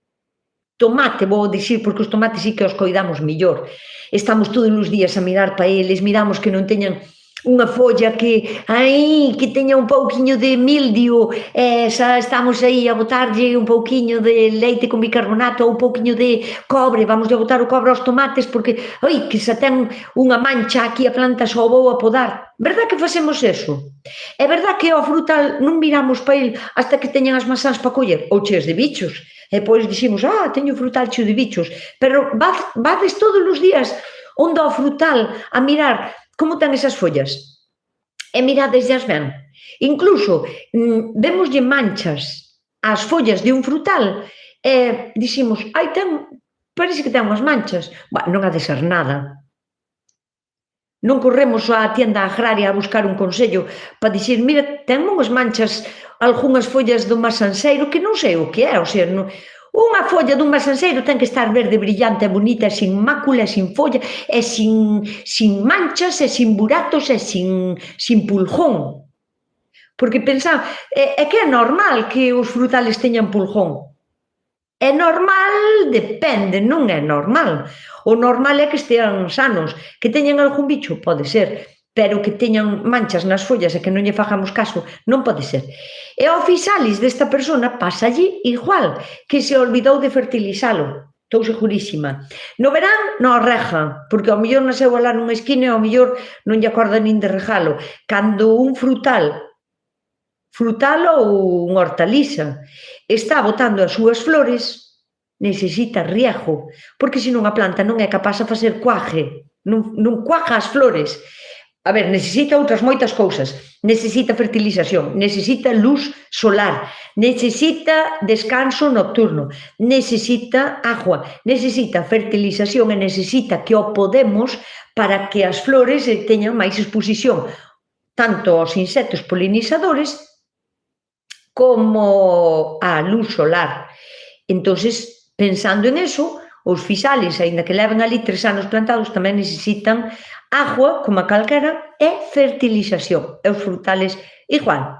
tomate, vou dicir, porque os tomates sí que os coidamos mellor. Estamos todos os días a mirar para eles, miramos que non teñan unha folla que teña un pouquiño de mildio, xa estamos aí a botarlle un pouquiño de leite con bicarbonato ou un pouquiño de cobre, vamos a botar o cobre aos tomates porque, que xa ten unha mancha aquí a planta, só vou a podar. Verdad que facemos eso? É verdad que ao frutal non miramos para ele hasta que teñan as masás para coller, ou cheas de bichos? E depois diximos, teño o frutal cheo de bichos, pero vades todos os días onde ao frutal a mirar como ten esas follas, e miradeslas ben. Incluso, vémoslle manchas ás follas de un frutal, e diximos, parece que ten unhas manchas. Non ha de ser nada. Non corremos á tienda agraria a buscar un consello para dicir, mira, ten unhas manchas, algunhas follas do masanceiro que non sei o que é, o sea, unha folla dun masanceiro ten que estar verde, brillante, bonita, sin mácula, sin folla, e sin manchas, e sin buratos, e sin pulgón. Porque pensaba, é que é normal que os frutales teñan pulgón. É normal, depende, non é normal. O normal é que estean sanos. Que teñan algún bicho, pode ser. pero que teñan manchas nas follas e que non lle fagamos caso, non pode ser. E ao Physalis desta persona pasa allí igual, que se olvidou de fertilizalo, estou segurísima. No verán, non rega, porque ao mellor nasceu alá nunha esquina e ao mellor non lle acorda nin de regalo. Cando un frutal ou unha hortaliza está botando as súas flores, necesita riego, porque senón a planta non é capaz de facer cuaje, non cuaja as flores. A ver, necesita outras moitas cousas, necesita fertilización, necesita luz solar, necesita descanso nocturno, necesita agua, necesita fertilización e necesita que o podemos para que as flores teñan máis exposición tanto aos insectos polinizadores como á luz solar. Entonces, pensando en eso, os Physalis, aínda que leven ali 3 anos plantados, tamén necesitan agua, como a calquera, e fertilización. E os frutales igual.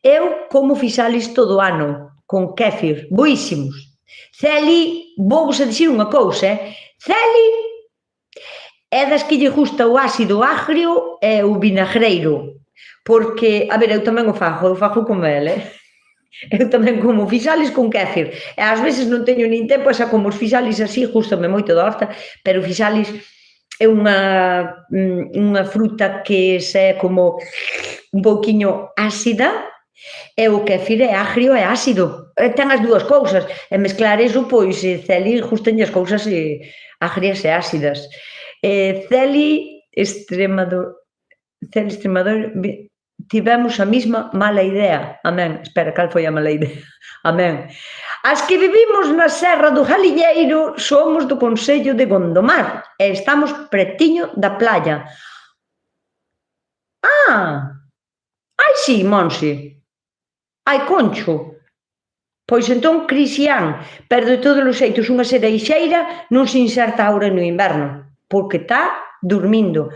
Eu como Physalis todo o ano, con kéfir, boísimos. Celi, vou-vos a dicir unha cousa, Celi é das que lle gusta o ácido agrio e o vinagreiro. Porque, a ver, eu tamén o fago como ele, Eu tamén como Physalis con kéfir. E ás veces non teño nin tempo, xa como os Physalis así, gustame moito da horta, pero o Physalis é unha fruta que é como un pouquiño ácida, e o kéfir é agrio e ácido. Ten as dúas cousas. E mezclar eso, pois, Celi gustanlle as cousas agrias e ácidas. Celi Extremadura, tivemos a mesma mala idea. Amén. Espera, cal foi a mala idea? Amén. As que vivimos na Serra do Galiñeiro somos do Concello de Gondomar e estamos pretiño da playa. Ai, sí, Monse. Ai, Concho. Pois entón, Cristian, pero de todos os xeitos unha cereixeira non se inserta agora no inverno, porque está dormindo.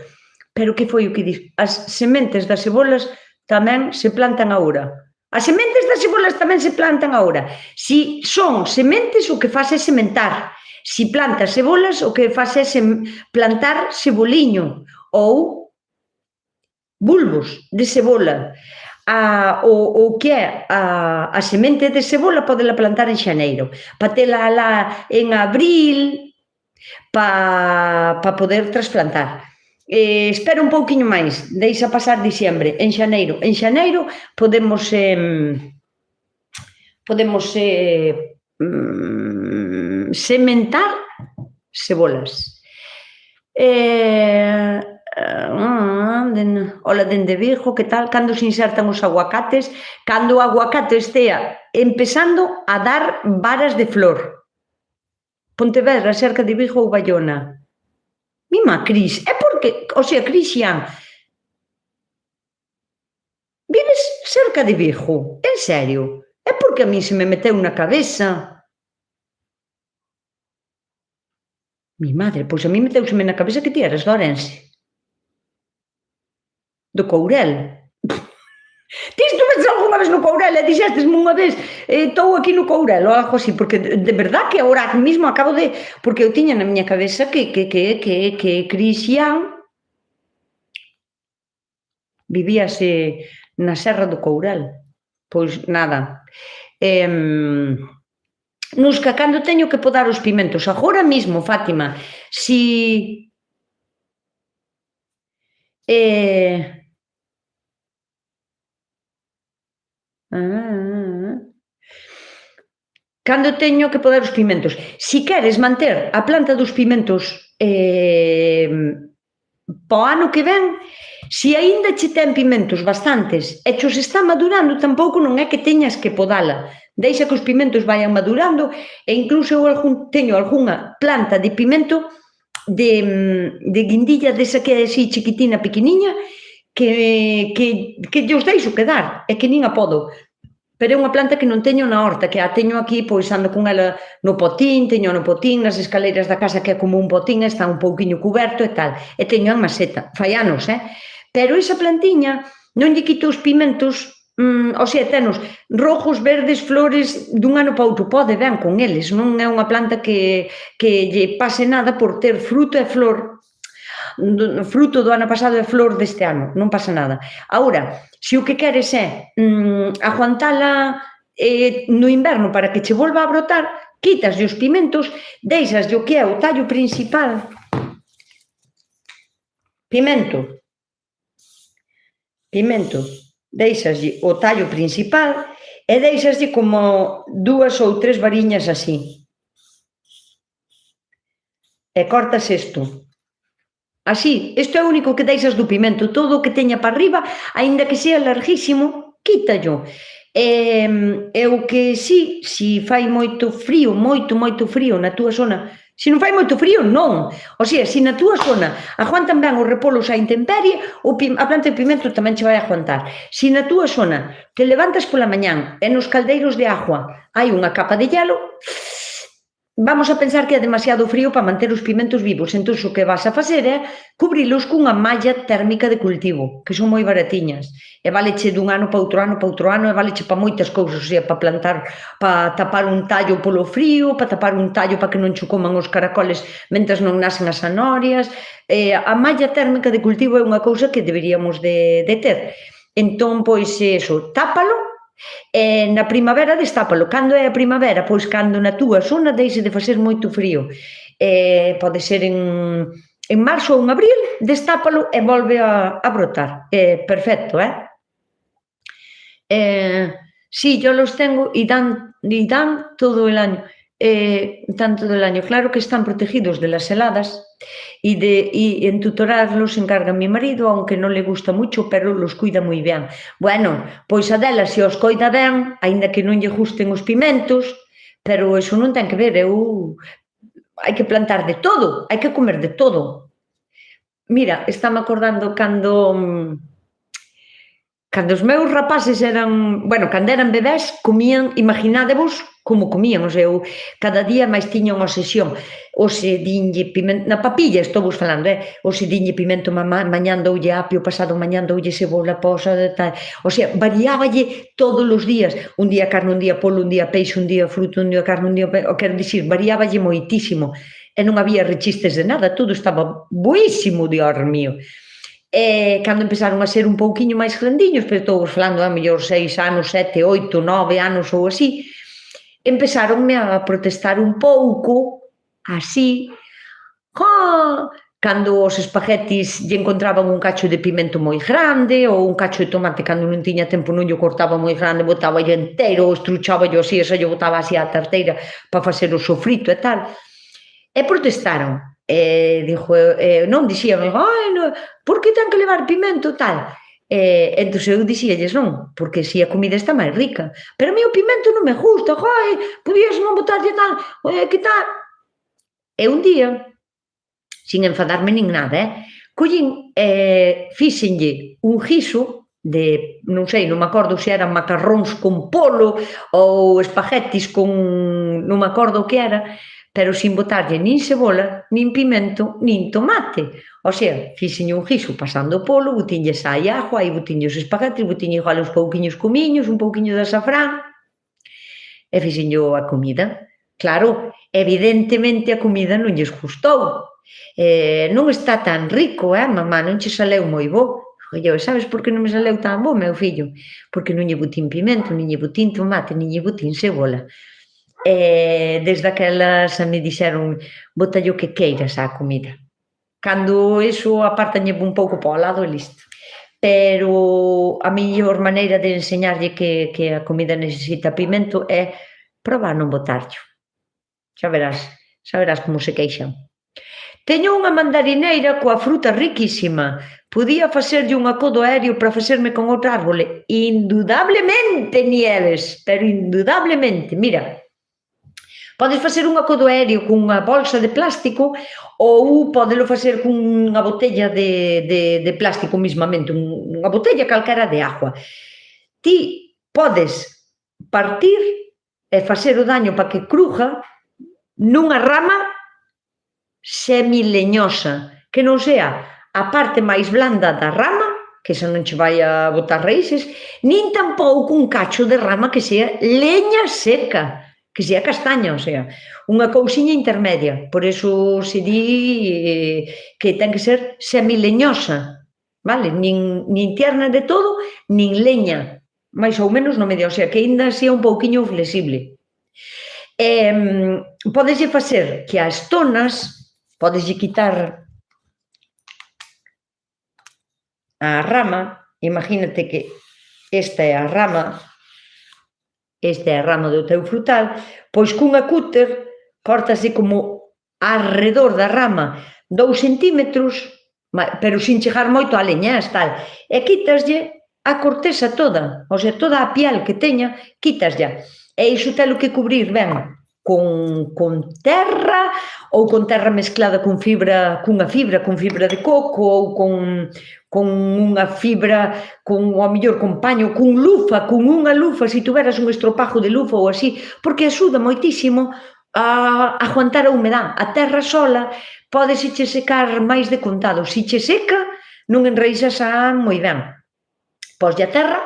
Pero que foi o que dix? As sementes das cebolas tamén se plantan agora. As sementes das cebolas tamén se plantan agora. Si son sementes, o que faz é sementar. Si plantas cebolas, o que faz é plantar ceboliño ou bulbos de cebola. O que é a semente de cebola podela plantar en xaneiro, para tela lá en abril, para poder trasplantar. Espera un pouquiño máis, deixa pasar diciembre, en xaneiro podemos sementar cebolas. Ola, dende Vigo, que tal? Cando se insertan os aguacates? Cando o aguacate estea empezando a dar varas de flor. Pontevedra, cerca de Vigo ou Bayona. Mima, Cris, é porque, o sea, Cristian, vives cerca de Vigo, en serio? É porque a mí se me meteu na cabeza. Mi madre, pois a mí meteuseme na cabeza que ti eras de Ourense. Do Courel. Ti estuves algunha vez no Courel e dixestesme unha vez estou aquí no Courel ou algo así, porque de verdad que agora mismo acabo de... Porque eu tiña na miña cabeza que Cristian vivíase na Serra do Courel. Pois nada. Nusca, cando teño que podar os pimentos, agora mismo, Fátima, si... Cando teño que podar os pimentos. Si queres manter a planta dos pimentos para o ano que ven, si aínda che ten pimentos bastantes e chos está madurando, tampouco non é que teñas que podala. Deixa que os pimentos vayan madurando e incluso eu teño algunha planta de pimento de guindilla desa que é así chiquitina, pequeniña, que os deixo quedar e que nin a podo. Pero é unha planta que non teño na horta, que a teño aquí, pois ando con ela no potín, teño no potín, nas escaleiras da casa que é como un potín, está un pouquiño cuberto e tal, e teño en maceta, fai anos, pero esa plantiña non lle quito os pimentos, o sea, tenos rojos, verdes, flores, dun ano para outro, pode ben con eles, non é unha planta que lle pase nada por ter fruto e flor. fruto do ano pasado e flor deste ano, non pasa nada. Agora, se o que queres é aguantala no inverno para que che volva a brotar, quitas os pimentos, deixas o que é o tallo principal, pimento, deixaslle o tallo principal e deixaslle como 2 ou 3 variñas así. E cortas isto. Así, isto é o único que deixas do pimento. Todo o que teña para arriba, aínda que sea larguísimo, quítallo. E o que si fai moito frío na túa zona, se non fai moito frío, non. O sea, se na túa zona aguantan ben os repolos á intemperie, a planta de pimento tamén che vai aguantar. Se na túa zona te levantas pola mañán e nos caldeiros de agua hai unha capa de hielo, vamos a pensar que é demasiado frío para manter os pimentos vivos. Entón, o que vas a facer é cubrilos cunha malla térmica de cultivo, que son moi baratiñas. E valeche dun ano para outro ano, e valeche para moitas cousas, o sea, para plantar, para tapar un tallo polo frío, para tapar un tallo para que non cho coman os caracoles mentras non nacen as zanorias. A malla térmica de cultivo é unha cousa que deberíamos de ter. Entón, pois, eso, tápalo. E na primavera destápalo. Cando é a primavera? Pois cando na túa zona deixe de facer moito frío. Pode ser en marzo ou en abril, destápalo e volve a brotar. Perfecto, Sí, yo los tengo y dan todo el año. Tanto del año. Claro que están protegidos de las heladas y en tutorarlos se encarga mi marido, aunque non le gusta mucho, pero los cuida moi ben. Bueno, pois a dela se os coida ben, aínda que non lle gusten os pimentos, pero eso non ten que ver, hai que plantar de todo, hai que comer de todo. Mira, estáme acordando cando os meus rapaces eran, bueno, cando eran bebés, comían, imaginádevos como comían, o sea, eu cada día máis tiña unha obsesión. O se dinlle pimento, na papilla estou vos falando, o se dinlle pimento mañán doulle apio, pasado mañán doulle cebola, posa, tal. O sea, variáballe todos os días. Un día carne, un día polo, un día peixe, un día fruto, un día carne, un día... Quero dicir, variáballe moitísimo. E non había rechistes de nada, todo estaba boísimo, Dios mío. Cando empezaron a ser un pouquiño máis grandiños, pero estou falando a mellor 6 anos, 7, 8, 9 anos ou así, empezaronme a protestar un pouco, así, cando os espaguetis lle encontraban un cacho de pimento moi grande, ou un cacho de tomate cando non tiña tempo non lle cortaba moi grande, botaba lle inteiro, estruchaba lle así, e xa lle botaba así a tarteira para facer o sofrito e tal. E protestaron. Non dixían, por que ten que levar pimento tal? Entón eu dixíalles non, porque si a comida está máis rica, pero a mí o pimento non me gusta, podías non botarlle tal, que tal. E un día, sin enfadarme nin nada, collín, fíxenlle un guiso de, non sei, non me acordo se eran macarróns con polo ou espaguetis con, non me acordo o que era, pero sin botarlle nin cebola, nin pimento, nin tomate. O sea, fixenlle un guiso pasando o polo, botinlle sal e ajo, aí botinlle os espaguetis, botinlle igual uns pouquiños comiños, un pouquiño de azafrán, e fixenlle a comida. Claro, evidentemente a comida non lles gustou. Non está tan rico, mamá, non che saleu moi bo. Oye, sabes por que non me saleu tan bo, meu fillo? Porque non lle botín pimento, nin lle botín tomate, nin lle botín cebola. Desde aquelas me dixeron, botalle o que queiras á comida. Cando iso apártañe un pouco para o lado e listo. Pero a mellor maneira de enseñarlle que a comida necesita pimento é probar non botarllo. Xa verás como se queixan. Teño unha mandarineira coa fruta riquísima. Podía facerlle un acodo aéreo para facerme con outro árbole? Indudablemente, Nieves, pero indudablemente. Mira, podes facer un acodo aéreo cunha bolsa de plástico ou podelo facer cunha botella de plástico mismamente, unha botella calquera de agua. Ti podes partir e facer o daño para que cruja nunha rama semileñosa, que non sea a parte máis blanda da rama, que xa non che vai a botar raíces, nin tampouco un cacho de rama que sea leña seca, que sea castaña, o sea, unha cousiña intermedia. Por eso se di que ten que ser semileñosa, vale? Nin tierna de todo, nin leña, máis ou menos no medio, o sea, que ainda sea un pouquiño flexible. Podeslle facer que as zonas, podeslle quitar a rama, imagínate que esta é a rama, este é a rama do teu frutal, pois cunha cúter córtase como arredor da rama 2 centímetros, pero sin chegar moito á leña, tal, e quitaslle a corteza toda, o sea, toda a piel que teña, quitaslle, e iso telo que cubrir ben con terra, ou con terra mezclada con fibra de coco, ou con unha fibra, ao mellor con paño, con unha lufa, se tuveras un estropajo de lufa ou así, porque axuda moitísimo a aguantar a humedad. A terra sola pódese che secar máis de contado. Se che seca, non enraízas moi ben. Poslle a terra,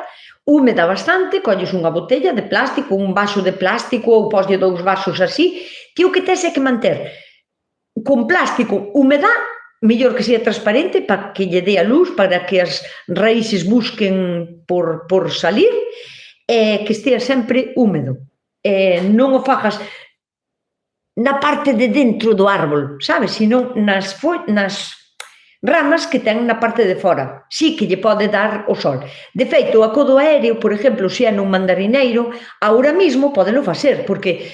húmeda bastante, colles unha botella de plástico, un vaso de plástico ou poslle 2 vasos así, ti o que tes é que manter con plástico humedad, mellor que sea transparente para que lle dé a luz, para que as raíces busquen por salir, e que estea sempre húmedo. Non o fagas na parte de dentro do árbol, sabes? Sino nas ramas que ten na parte de fora. Sí que lle pode dar o sol. De feito, o acodo aéreo, por exemplo, se é nun mandarineiro, agora mesmo podelo facer, porque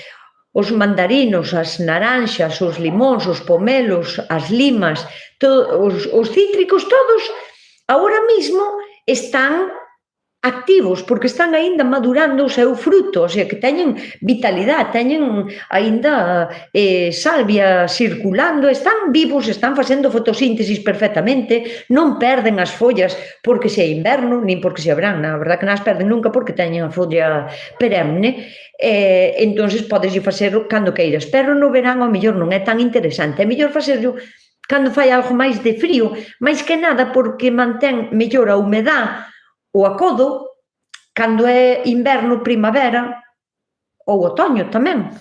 os mandarinos, as naranxas, os limóns, os pomelos, as limas, os cítricos, todos, agora mesmo están activos, porque están aínda madurando o seu fruto, o sea, que teñen vitalidade, teñen aínda salvia circulando, están vivos, están facendo fotosíntesis perfectamente, non perden as follas porque se é inverno, nin porque se verán, na verdad que non as perden nunca porque teñen a folla perenne, entonces podeslle facer cando queiras, pero no verán ao mellor non é tan interesante, é mellor facerlo cando fai algo máis de frío, máis que nada porque mantén mellor a humedad o acodo cando é inverno, primavera ou otoño tamén.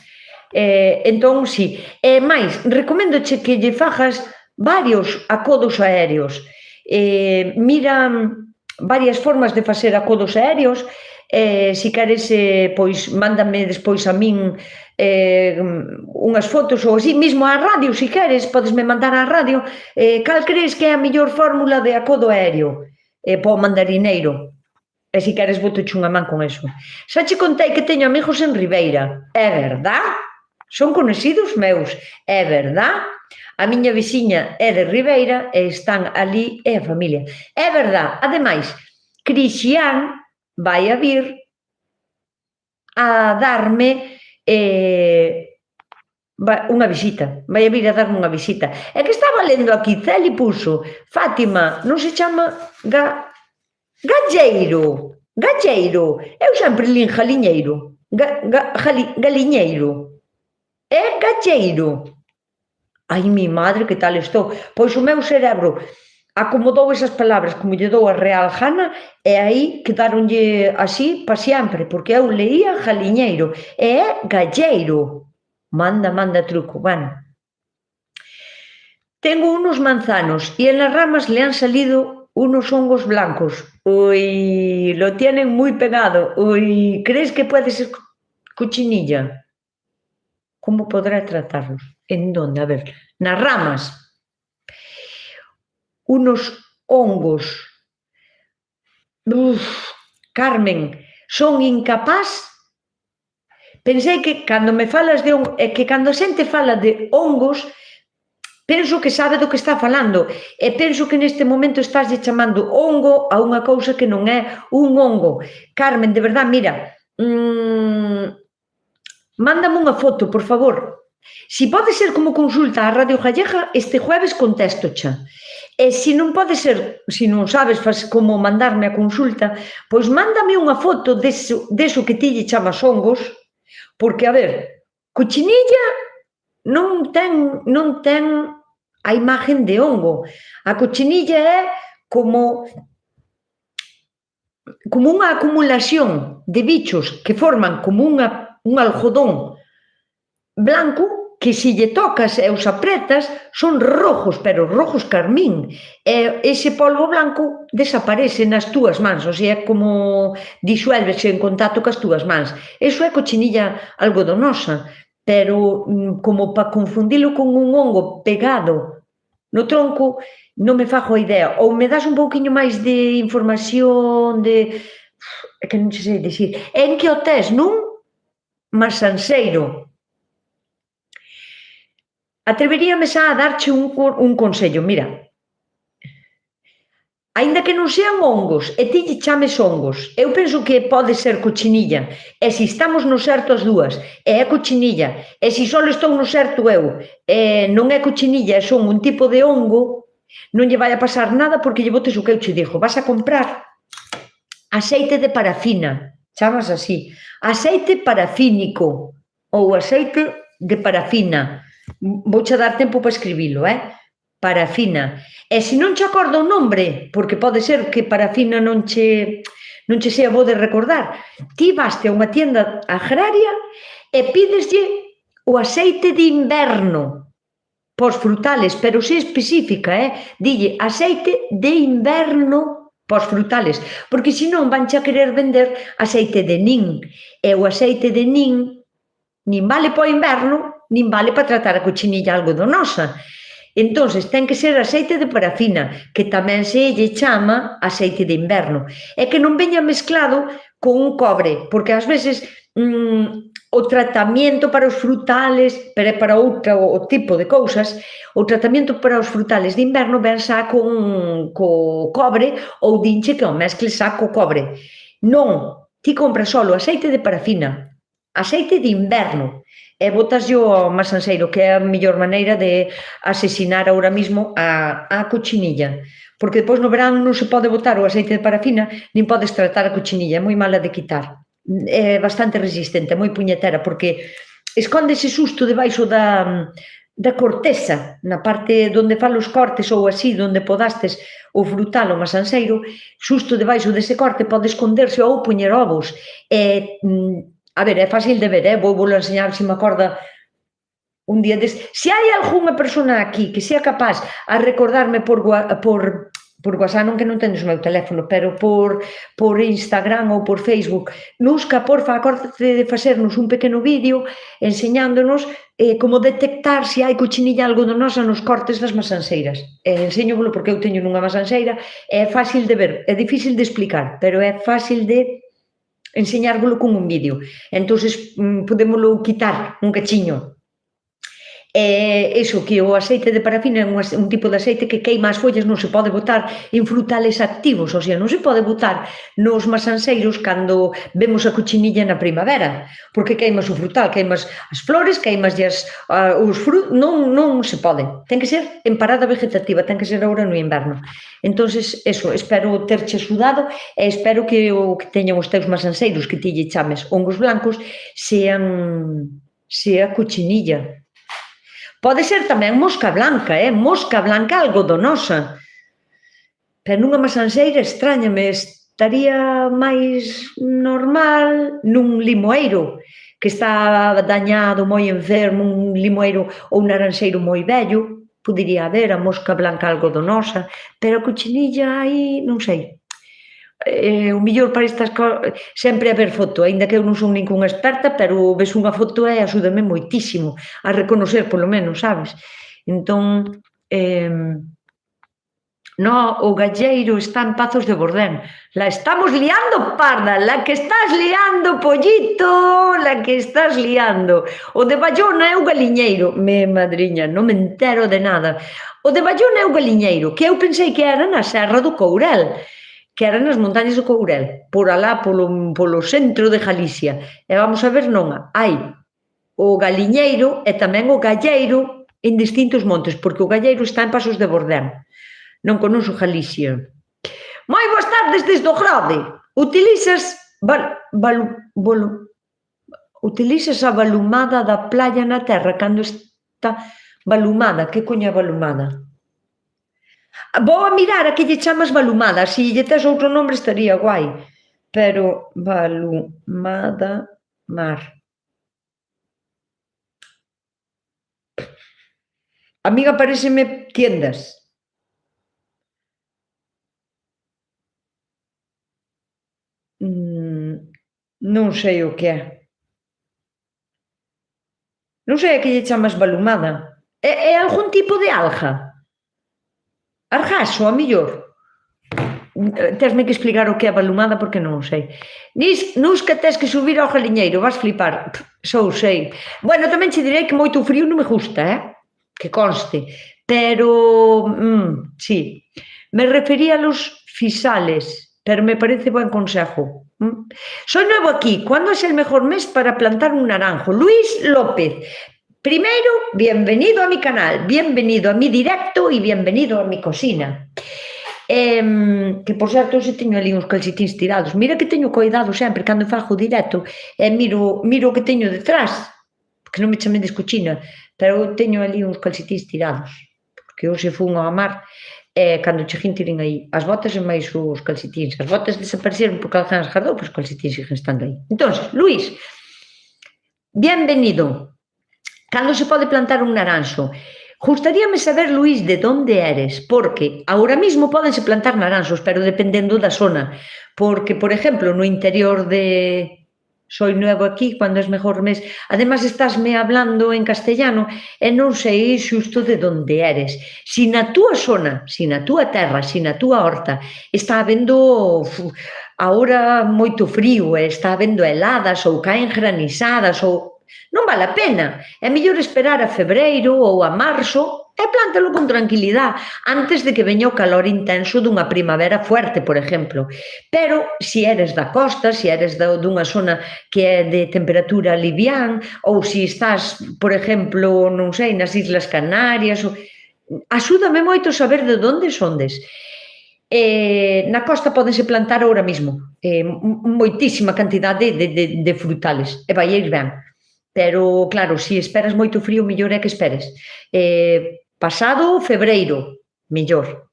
Entón, si. E máis, recoméndoche que lle fagas varios acodos aéreos. Mira varias formas de facer acodos aéreos. Se queres, pois, mándame despois a min unhas fotos ou así, mesmo á radio, se queres, podesme mandar á radio cal crees que é a mellor fórmula de acodo aéreo para o mandarineiro. E se queres botoche unha man con eso. Xa che contei que teño amigos en Ribeira. É verdad? Son conhecidos meus. É verdad? A miña veciña é de Ribeira e están ali, é a familia. É verdad. Ademais, Cristian vai a vir a darme unha visita, vai a vir a darme unha visita. É que estaba lendo aquí, Celi puso, Fátima, non se chama Galleiro, eu sempre lín jaliñeiro, galiñeiro, é galleiro. Ai, mi madre, que tal estou? Pois o meu cerebro acomodou esas palabras como lle dou a real gana e aí quedaronlle así pa sempre, porque eu leía jaliñeiro e é galleiro. Manda truco, bueno. Tengo unos manzanos y en las ramas le han salido unos hongos blancos. Uy, lo tienen muy pegado. Uy, ¿crees que puede ser cochinilla? ¿Cómo podrá tratarlos? ¿En dónde? A ver, nas ramas. Unos hongos. Uf, Carmen, son incapaz. Pensei que cando me falas de que cando a xente fala de hongos, penso que sabe do que está falando e penso que neste momento estás chamando hongo a unha cousa que non é un hongo. Carmen, de verdad, mira, mándame unha foto, por favor. Si pode ser como consulta a Radio Gallega, este jueves contéstocha. E se non pode ser, se non sabes como mandarme a consulta, pois mándame unha foto deso que ti lle chamas hongos, porque, a ver, cochinilla non ten a imagen de hongo. A cochinilla é como unha acumulación de bichos que forman como un algodón blanco que se lle tocas e os apretas son rojos, pero rojos carmín. E ese polvo blanco desaparece nas túas mans, o sea, como disuélvese en contacto cas túas mans. Eso é cochinilla algodonosa, pero como para confundilo con un hongo pegado no tronco, non me fago a idea. Ou me das un pouquiño máis de información de... É que non sei dicir. En que o tes nun masanseiro? Atreveríame xa a darche un consello, mira, aínda que non sean hongos, e ti lle chames hongos, eu penso que pode ser cochinilla, e se estamos no certo as dúas, e é cochinilla, e se só estou no certo eu, e non é cochinilla, e son un tipo de hongo, non lle vai a pasar nada porque lle botes o que eu che digo, vas a comprar aceite de parafina, chamas así, aceite parafínico, ou aceite de parafina. Vouche dar tempo para escribilo, parafina. E se non che acordo o nombre, porque pode ser que parafina non che sea bo de recordar, ti vaste a unha tienda agraria e pídeslle o aceite de inverno pos frutales, pero se específica, dille aceite de inverno pos frutales, porque senón vanche a querer vender aceite de nin, e o aceite de nin vale para o inverno, nin vale para tratar a cochinilla algodonosa. Entonces, ten que ser aceite de parafina, que tamén se lle chama aceite de inverno. E que non veña mezclado con un cobre, porque ás veces o tratamento para os frutales, pero para outro tipo de cousas, o tratamento para os frutales de inverno ven xa co cobre ou dinche que o mezcles xa co cobre. Non, ti compras só o aceite de parafina, aceite de inverno, e botaslle ao masanseiro, que é a mellor maneira de asesinar ahora mismo a cochinilla, porque depois no verán non se pode botar o aceite de parafina, nin podes tratar a cochinilla, é moi mala de quitar, é bastante resistente, é moi puñetera, porque escóndese xusto debaixo da corteza, na parte onde fan os cortes ou así, onde podastes o frutal o masanseiro, xusto debaixo dese corte pode esconderse ou poñer ovos, e a ver, é fácil de ver, vou a enseñar se me acorda un día des... Se hai algunha persona aquí que sea capaz a recordarme por WhatsApp, non que non tendes o meu teléfono, pero por Instagram ou por Facebook, Nusca, porfa, acórdate de facernos un pequeno vídeo enseñándonos como detectar se hai cochinilla algodonosa nos cortes das masanseiras. Enséñovolo porque eu teño nunha masanseira, é fácil de ver, é difícil de explicar, pero é fácil de enseñárvolo con un vídeo. Entonces, podémolo quitar un cachiño. Iso, que o aceite de parafina é un tipo de aceite que queima as follas, non se pode botar en frutales activos, o sea, non se pode botar nos masanseiros cando vemos a cochinilla na primavera, porque queimas o frutal, queimas as flores, queimas os frutos, non se pode. Ten que ser en parada vegetativa, ten que ser agora no inverno. Entonces, eso, espero terche axudado e espero que o que teñan os teus masanseiros, que ti lle chames hongos blancos, sea cochinilla. Pode ser tamén mosca blanca, mosca blanca algodonosa. Pero nunha masanseira extrañame, estaría máis normal nun limoeiro, que está dañado, moi enfermo, un limoeiro ou un naranxeiro moi vello, podería haber a mosca blanca algodonosa, pero a cochinilla aí, non sei. O mellor para estas cosas, sempre a ver foto, aínda que eu non son ninguna experta, pero ves unha foto e axúdame moitísimo a reconocer, polo menos, sabes? Entón, no, o galleiro está en Pazos de Bordén. La estamos liando, parda, la que estás liando, pollito, la que estás liando. O de Bayona é o galiñeiro, madriña, non me entero de nada. O de Bayona é o galiñeiro, que eu pensei que era na Serra do Courel, que eran nas montañas do Courel, por alá, polo centro de Galicia. E vamos a ver, non, hai o galiñeiro e tamén o galleiro en distintos montes, porque o galleiro está en Pasos de Bordén. Non conozo Galicia. Moi boas tardes desde o Grove. Utilizas a balumada da playa na terra cando está balumada. Que coño é balumada? Vou a mirar a que lle chamas balumada, se lle tes outro nombre estaría guai, pero balumada mar. Amiga, paréceme tiendas. Non sei o que é. Non sei a que lle chamas balumada. É algún tipo de alga? Argaso, a millor. Tesme que explicar o que é balumada porque non o sei. Nus que tes que subir ao galiñeiro, vas flipar. Só o sei. Bueno, tamén che direi que moito frío non me gusta, que conste. Pero, sí. Me refería a los fisales, pero me parece buen consejo. Soy nuevo aquí. ¿Cuándo es el mejor mes para plantar un naranjo? Luis López. Primero, bienvenido a mi canal, bienvenido a mi directo y bienvenido a mi cocina. Que, por certo, se teño ali uns calcetins tirados. Mira que teño cuidado sempre cando fago o directo e miro o que teño detrás, porque non me chamen de escochina, pero teño ali uns calcetins tirados, porque hoxe fun ao mar e cando cheguín tiren aí as botas e máis os calcetins. As botas desapareceron porque alguén as guardou, pero os calcetins siguen estando aí. Entón, Luís, bienvenido. Cando se pode plantar un naranxo? Gustaríame saber, Luís, de onde eres, porque agora mesmo pódense plantar naranxos, pero dependendo da zona, porque, por exemplo, no interior de... Soy nuevo aquí, cando es mejor mes. Además, estásme hablando en castellano e non sei xusto de onde eres. Si na túa zona, si na túa terra, si na túa horta está habendo agora moito frío e está habendo heladas ou caen granizadas ou... Non vale a pena, é mellor esperar a febreiro ou a marzo e plántalo con tranquilidade antes de que veña o calor intenso dunha primavera fuerte, por exemplo. Pero, se eres da costa, se eres dunha zona que é de temperatura livián, ou se estás, por exemplo, non sei, nas Islas Canarias, axúdame moito saber de onde sondes. Na costa pódense plantar ahora mesmo moitísima cantidade de frutales e vai ir ben. Pero, claro, se esperas moito frío, mellor é que esperes. Pasado febreiro, mellor.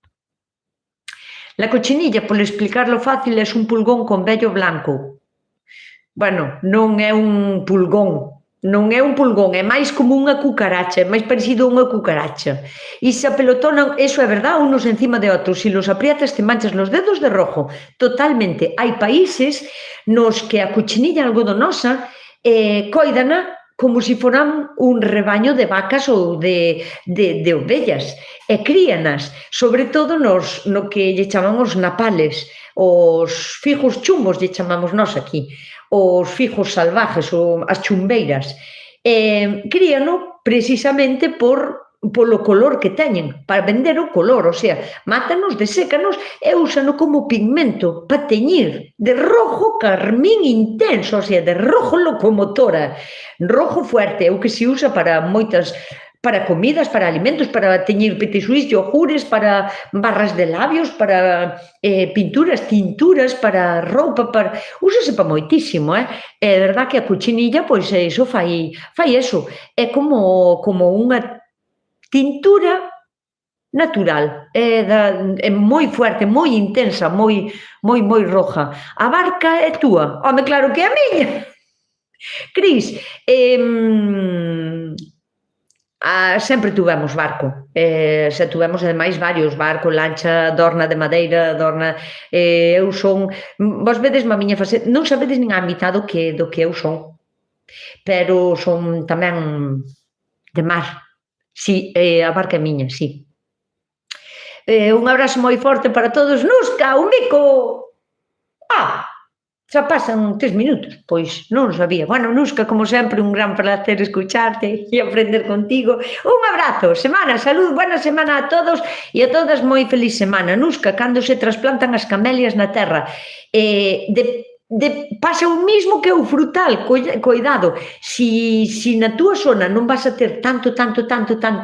La cochinilla, por explicarlo fácil, é un pulgón con vello blanco. Bueno, non é un pulgón, é máis como unha cucaracha, é máis parecido a unha cucaracha. E se apelotonan, eso é verdad, unos encima de outros, se los aprietas te manchas los dedos de rojo. Totalmente. Hai países nos que a cochinilla algodonosa coidana como se foran un rebaño de vacas ou de ovellas e críanas, sobre todo no que lle chamamos napales, os figos chumbos lle chamamos nós aquí, os figos salvajes ou as chumbeiras. Críano precisamente polo color que teñen, para vender o color, o sea, mátanos, desécanos e úsano como pigmento para teñir de rojo carmín intenso, o sea, de rojo locomotora, rojo fuerte, é o que se usa para moitas, para comidas, para alimentos, para teñir petisuís, yogures, para barras de labios, para pinturas, tinturas, para roupa, úsase para moitísimo, é verdad que a cochinilla, pois, iso fai eso, é como unha tintura natural, é moi fuerte, moi intensa, moi roja. A barca é túa? Home, claro que é a miña. Cris, sempre tuvemos barco, xa tuvemos ademais varios, barco, lancha, dorna de madeira, dorna, eu son, vos vedesme a miña faceta, non sabedes nin a mitad do que eu son, pero son tamén de mar. Si, a barca é miña, si. Un abrazo moi forte para todos. Nusca, un bico! Xa pasan 3 minutos, pois non o sabía. Bueno, Nusca, como sempre, un gran placer escucharte e aprender contigo. Un abrazo, semana, salud, buena semana a todos e a todas, moi feliz semana. Nusca, cando se trasplantan as camelias na terra, pasa o mismo que o frutal, coidado, si na túa zona non vas a ter tanto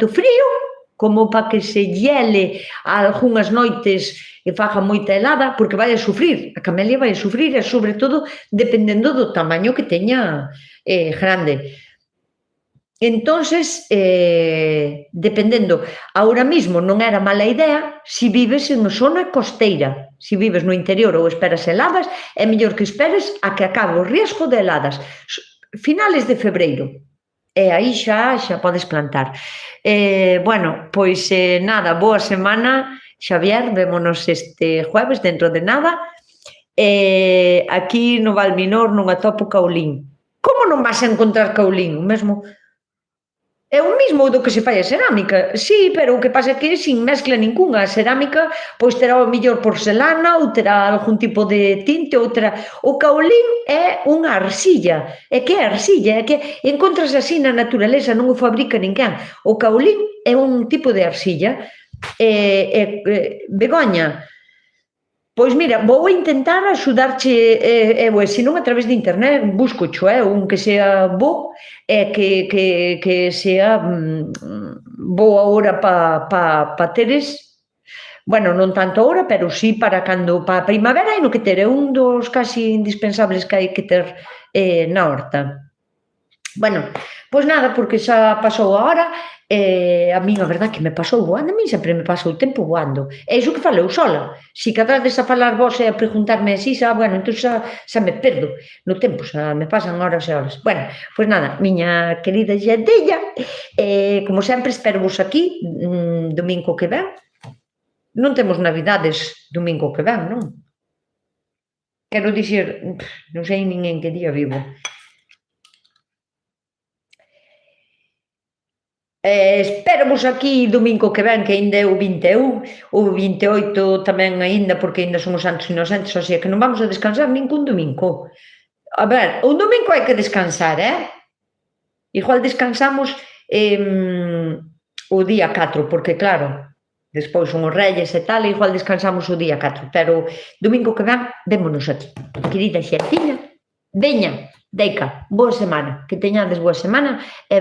frío como para que se hiele algunhas noites e faga moita helada, porque vai a sufrir, a camelia vai a sufrir, e sobre todo dependendo do tamaño que teña grande. Entonces, dependendo, ahora mismo non era mala idea se vives en zona costeira. Se vives no interior ou esperas heladas, é mellor que esperes a que acabe o riesgo de heladas. Finales de febreiro. E aí xa podes plantar. Bueno, pois nada, boa semana, Xavier, vémonos este jueves dentro de nada. Aquí no Valminor non atopo caolín. Como non vas a encontrar caolín? O mesmo é o mismo do que se fai a cerámica. Sí, pero o que pasa é que sin mezcla ningunha. A cerámica pois terá o mellor porcelana ou terá algún tipo de tinte ou terá... O caolín é unha arcilla. É que é arcilla, é que encontras así na naturaleza, non o fabrica ninguén. O caolín é un tipo de arcilla. Begoña, pois mira, vou intentar axudarche, senón a través de internet, buscocho, un que sea bo e que sea boa hora pa teres, bueno, non tanto hora, pero sí para cando, pa primavera hai no que ter, é un dos casi indispensables que hai que ter na horta. Bueno, pois nada, porque xa pasou a hora, a min a verdade que me pasou voando, a min sempre me pasa o tempo voando. É iso que falou sola. Si quedades a falar vos e a preguntarme así, xa, bueno, entón xa me perdo no tempo, xa me pasan horas e horas. Bueno, pois nada, miña querida xentilla, como sempre espero vos aquí domingo que ven. Non temos navidades domingo que ven, non? Quero dicir, non sei nin en que día vivo. Espérovos aquí domingo que ven, que aínda é o 21, o 28 tamén aínda, porque aínda son os santos inocentes, o sea que non vamos a descansar ningún domingo. A ver, un domingo hai que descansar, Igual descansamos o día 4, porque claro, despois son os Reyes e tal, igual descansamos o día 4, pero domingo que ven, vémonos aquí. Querida xertiña, veña, deica, boa semana, que teñades boa semana, e